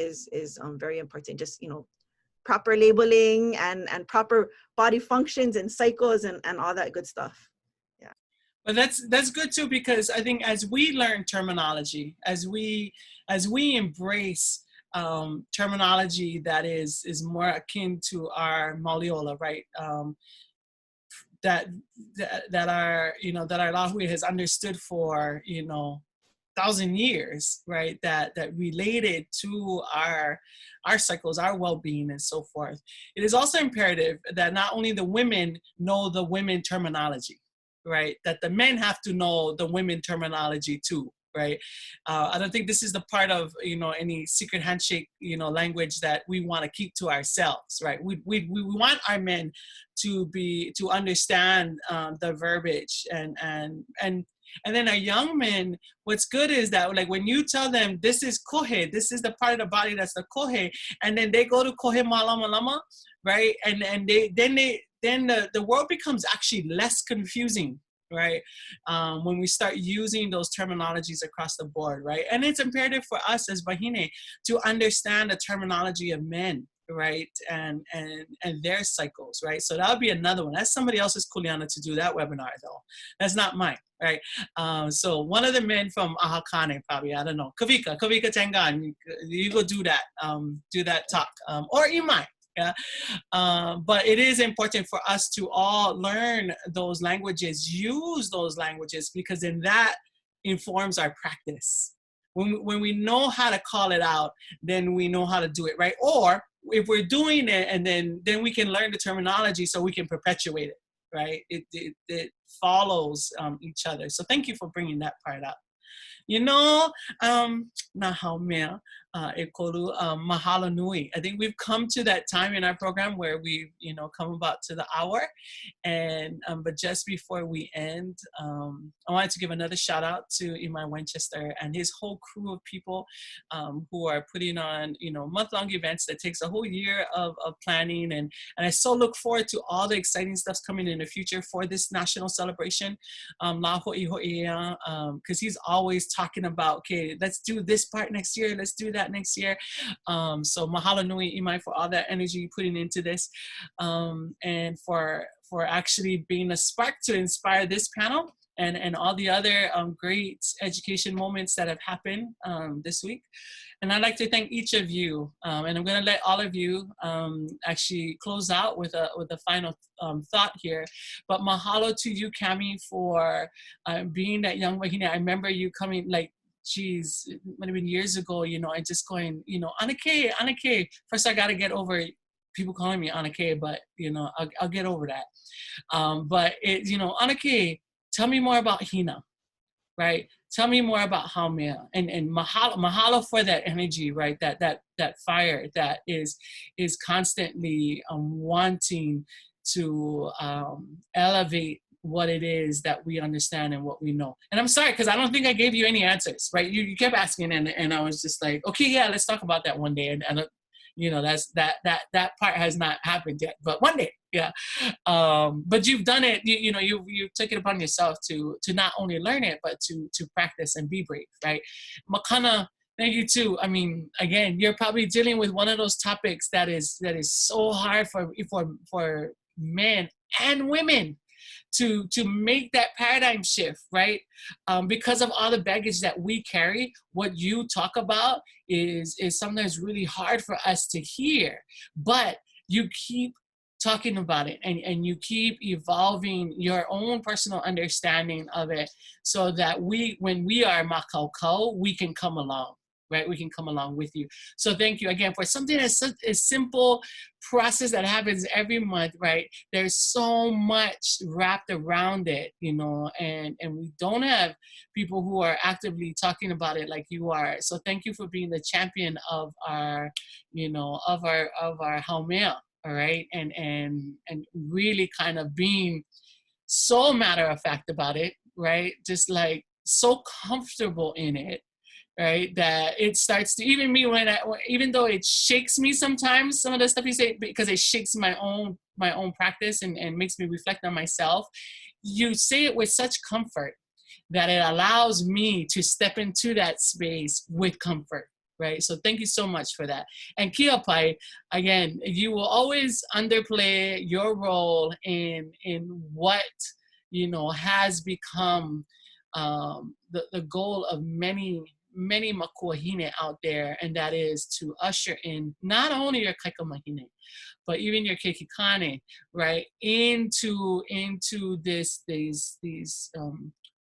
very important. Just, proper labeling and proper body functions and cycles and all that good stuff. Yeah. But that's good too, because I think as we learn terminology, as we embrace terminology that is more akin to our Mauliola, right? That our Lahui has understood for 1,000 years, right? That related to our cycles, our well-being, and so forth. It is also imperative that not only the women know the women terminology, right? That the men have to know the women terminology too, right? I don't think this is the part of any secret handshake language that we want to keep to ourselves, right? We want our men to understand the verbiage and then our young men, what's good is that, like, when you tell them this is kohe, this is the part of the body that's the kohe, and then they go to kohe malama lama, right? And then the world becomes actually less confusing, right? When we start using those terminologies across the board, right? And it's imperative for us as wahine to understand the terminology of men, right? And their cycles, right? So that would be another one. That's somebody else's kuleana to do that webinar, though. That's not mine, right? So one of the men from Ahakane, probably, I don't know, Kavika Tengan, you go do that talk, or you might. Yeah, but it is important for us to all learn those languages, use those languages, because then that informs our practice. When we know how to call it out, then we know how to do it, right? Or if we're doing it, and then we can learn the terminology so we can perpetuate it, right? It follows each other. So thank you for bringing that part up. Na Haumea, Mahalo nui. I think we've come to that time in our program where we've, come about to the hour. And, but just before we end, I wanted to give another shout out to Imai Winchester and his whole crew of people who are putting on, month-long events that takes a whole year of planning. And I so look forward to all the exciting stuff's coming in the future for this national celebration, La Hoʻihoʻi Ea, because he's always talking about, okay, let's do this part next year, let's do that next year. So mahalo nui Imai for all that energy you're putting into this, and for actually being a spark to inspire this panel and all the other great education moments that have happened this week. And I'd like to thank each of you, and I'm going to let all of you actually close out with a final thought here. But mahalo to you, Cami, for being that young wahine. I remember you coming, like, geez, it might have been years ago, you know, I just going, you know, Anake. First, I got to get over people calling me Anake, but, you know, I'll get over that. But, it, you know, Anake, tell me more about Hina, right? Tell me more about Haumea, and mahalo for that energy, right? That fire that is constantly wanting to elevate what it is that we understand and what we know. And I'm sorry, because I don't think I gave you any answers, right? You kept asking, and I was just like, okay, yeah, let's talk about that one day. And you know, that part has not happened yet, but one day, yeah. But you've done it. You know, you took it upon yourself to not only learn it, but to practice and be brave, right? Makana, thank you too. I mean, again, you're probably dealing with one of those topics that is so hard for men and women to make that paradigm shift, right? Because of all the baggage that we carry, what you talk about is sometimes really hard for us to hear, but you keep talking about it, and you keep evolving your own personal understanding of it, so that when we are makau, we can come along, right? We can come along with you. So thank you again for something as simple process that happens every month, right? There's so much wrapped around it, you know, and we don't have people who are actively talking about it like you are. So thank you for being the champion of our, you know, of our Haumea, all right? And really kind of being so matter of fact about it, right? Just like so comfortable in it, right? That it starts to, even me, even though it shakes me sometimes, some of the stuff you say, because it shakes my own practice and makes me reflect on myself, you say it with such comfort that it allows me to step into that space with comfort, right? So thank you so much for that. And Kihapai, again, you will always underplay your role in what, you know, has become the goal of many makuahine out there, and that is to usher in not only your kaikamahine, but even your keikikane, right, into these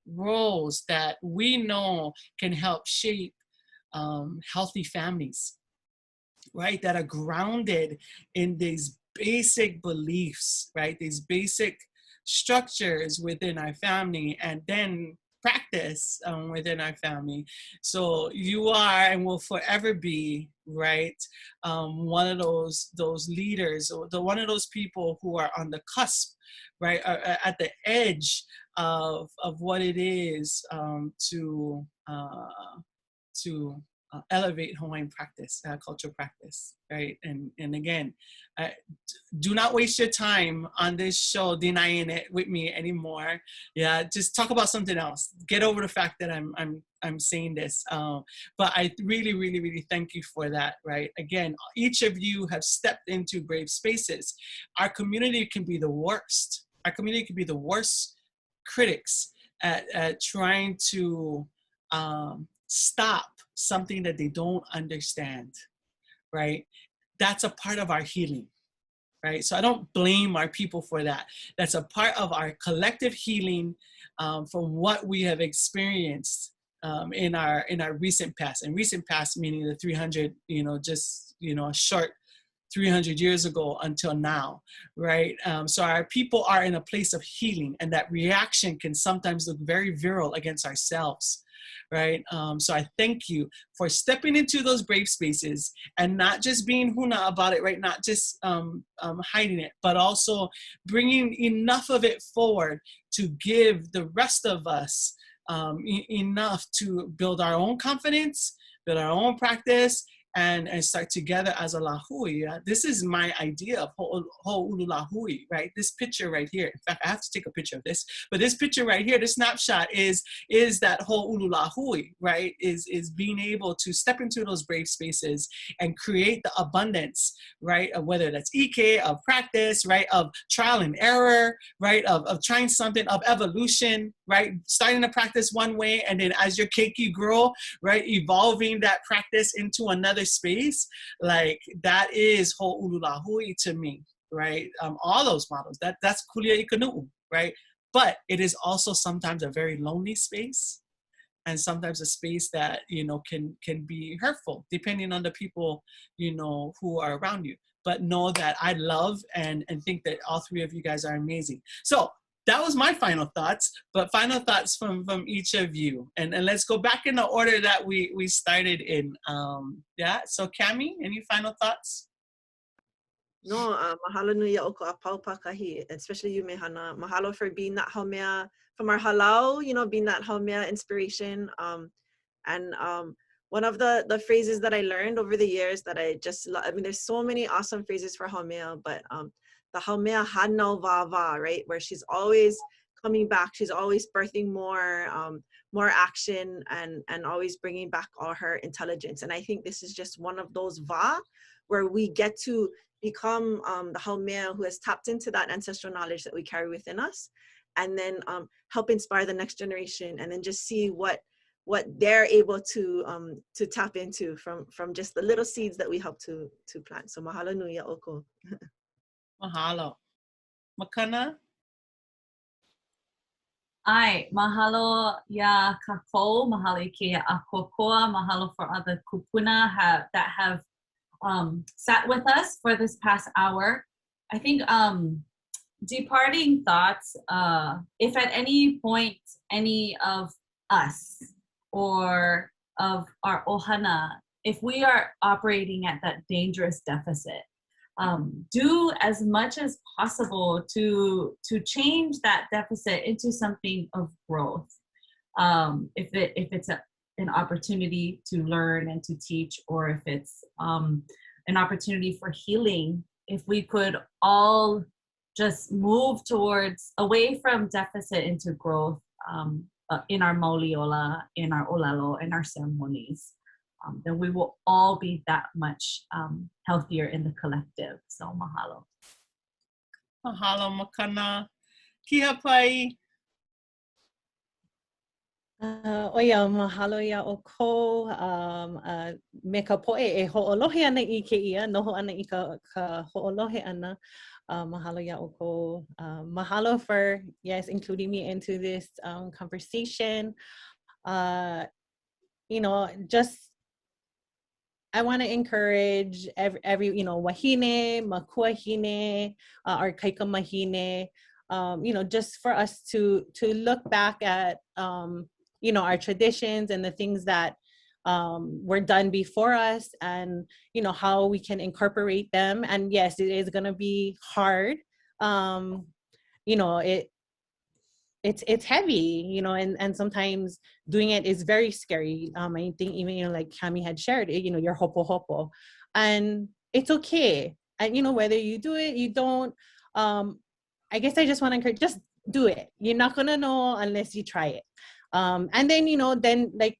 roles that we know can help shape healthy families, right, that are grounded in these basic beliefs, right, these basic structures within our family, and then practice within our family. So you are and will forever be, right, one of those leaders, or one of those people who are on the cusp, right, at the edge of what it is to elevate Hawaiian practice, cultural practice, right? And again, do not waste your time on this show denying it with me anymore. Yeah, just talk about something else. Get over the fact that I'm saying this. But I really thank you for that, right? Again, each of you have stepped into brave spaces. Our community can be the worst. Our community can be the worst critics at trying to stop something that they don't understand, right? That's a part of our healing, right? So I don't blame our people for that. That's a part of our collective healing from what we have experienced in our recent past. And recent past meaning the 300, just a short 300 years ago until now, right? So our people are in a place of healing, and that reaction can sometimes look very virile against ourselves, right? So I thank you for stepping into those brave spaces and not just being huna about it, right? Not just hiding it, but also bringing enough of it forward to give the rest of us enough to build our own confidence, build our own practice, and start together as a lahui. This is my idea of ho'ulu lahui, right? This picture right here. In fact, I have to take a picture of this, but this picture right here, this snapshot is that ho'ulu lahui, right? Is being able to step into those brave spaces and create the abundance, right? Of whether that's ike, of practice, right? Of trial and error, right? Of trying something, of evolution, right? Starting to practice one way, and then as your keiki grow, right? Evolving that practice into another space. Like that is ho'ulu lahui to me, right? All those models, that's kulia ikanu'u, right? But it is also sometimes a very lonely space. and sometimes a space that, you know, can be hurtful depending on the people, you know, who are around you. But know that I love and think that all three of you guys are amazing. So that was my final thoughts, but final thoughts from each of you. And let's go back in the order that we started in. Yeah, so Cami, any final thoughts? No, mahalo nui ʻo ka apau pakahi, especially you, Mehana. Mahalo for being that Haumea from our halau, you know, being that Haumea inspiration. And one of the phrases that I learned over the years that I just love, I mean, there's so many awesome phrases for Haumea, but the Haumea hanau vava, right? Where she's always coming back, she's always birthing more action and always bringing back all her intelligence. And I think this is just one of those va where we get to become the Haumea who has tapped into that ancestral knowledge that we carry within us, and then help inspire the next generation, and then just see what they're able to tap into from just the little seeds that we help to plant. So mahalo nui ʻoko. Mahalo. Makana? Ai, mahalo ya kako, mahalo I ke akokoa, mahalo for all the kūpuna that have sat with us for this past hour. I think departing thoughts, if at any point any of us or of our ohana, if we are operating at that dangerous deficit, do as much as possible to change that deficit into something of growth. If it's an opportunity to learn and to teach, or if it's an opportunity for healing, if we could all just move towards away from deficit into growth in our Mauli ola, in our olalo, in our ceremonies, then we will all be that much healthier in the collective. So mahalo. Mahalo, Makana. Kihapai. Oia, mahalo ia o ko, me ka poe e ho'olohe ana I ke ia, noho ana I ka ho'olohe ana. Mahalo ia o ko. Mahalo for, yes, including me into this conversation. You know, just, I want to encourage every you know, wahine, makuahine, or kaika mahine, you know, just for us to look back at, you know, our traditions and the things that were done before us, and, you know, how we can incorporate them. And yes, it is going to be hard. You know, it's heavy, you know, and sometimes doing it is very scary. I think even, you know, like Cami had shared, you know, your hopo, and it's okay. And, you know, whether you do it, you don't, I guess I just want to encourage, just do it. You're not going to know unless you try it. And then, you know, then like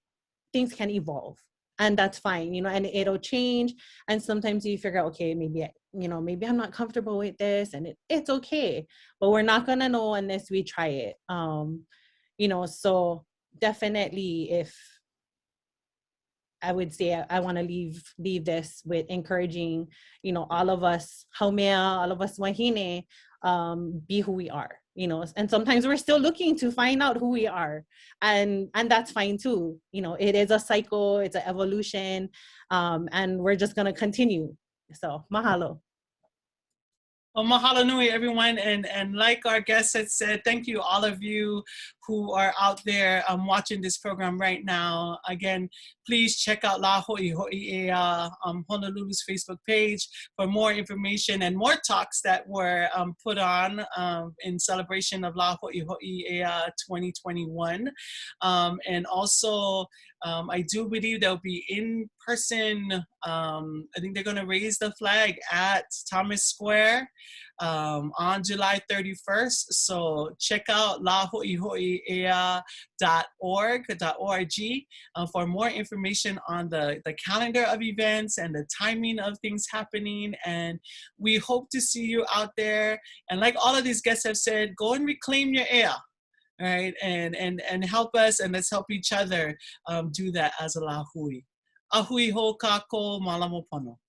things can evolve, and that's fine, you know, and it'll change. And sometimes you figure out, okay, maybe, you know, maybe I'm not comfortable with this, and it's okay, but we're not going to know unless we try it. You know, so definitely, if I would say I want to leave this with encouraging, you know, all of us Haumea, all of us wahine, be who we are, you know, and sometimes we're still looking to find out who we are, and that's fine too. You know, it is a cycle, it's an evolution, and we're just going to continue. So mahalo. Well, mahalo nui, everyone. And like our guest had said, thank you, all of you who are out there watching this program right now. Again, please check out La Hoʻihoʻi Ea Honolulu's Facebook page for more information and more talks that were put on in celebration of La Hoʻihoʻi Ea 2021. And also, I do believe there'll be in-person, I think they're going to raise the flag at Thomas Square on July 31st. So check out lahoʻihoʻiea.org for more information on the calendar of events and the timing of things happening. And we hope to see you out there. And like all of these guests have said, go and reclaim your ea. Right, and help us, and let's help each other do that as a lahui. Ahui ho kako malamo pono.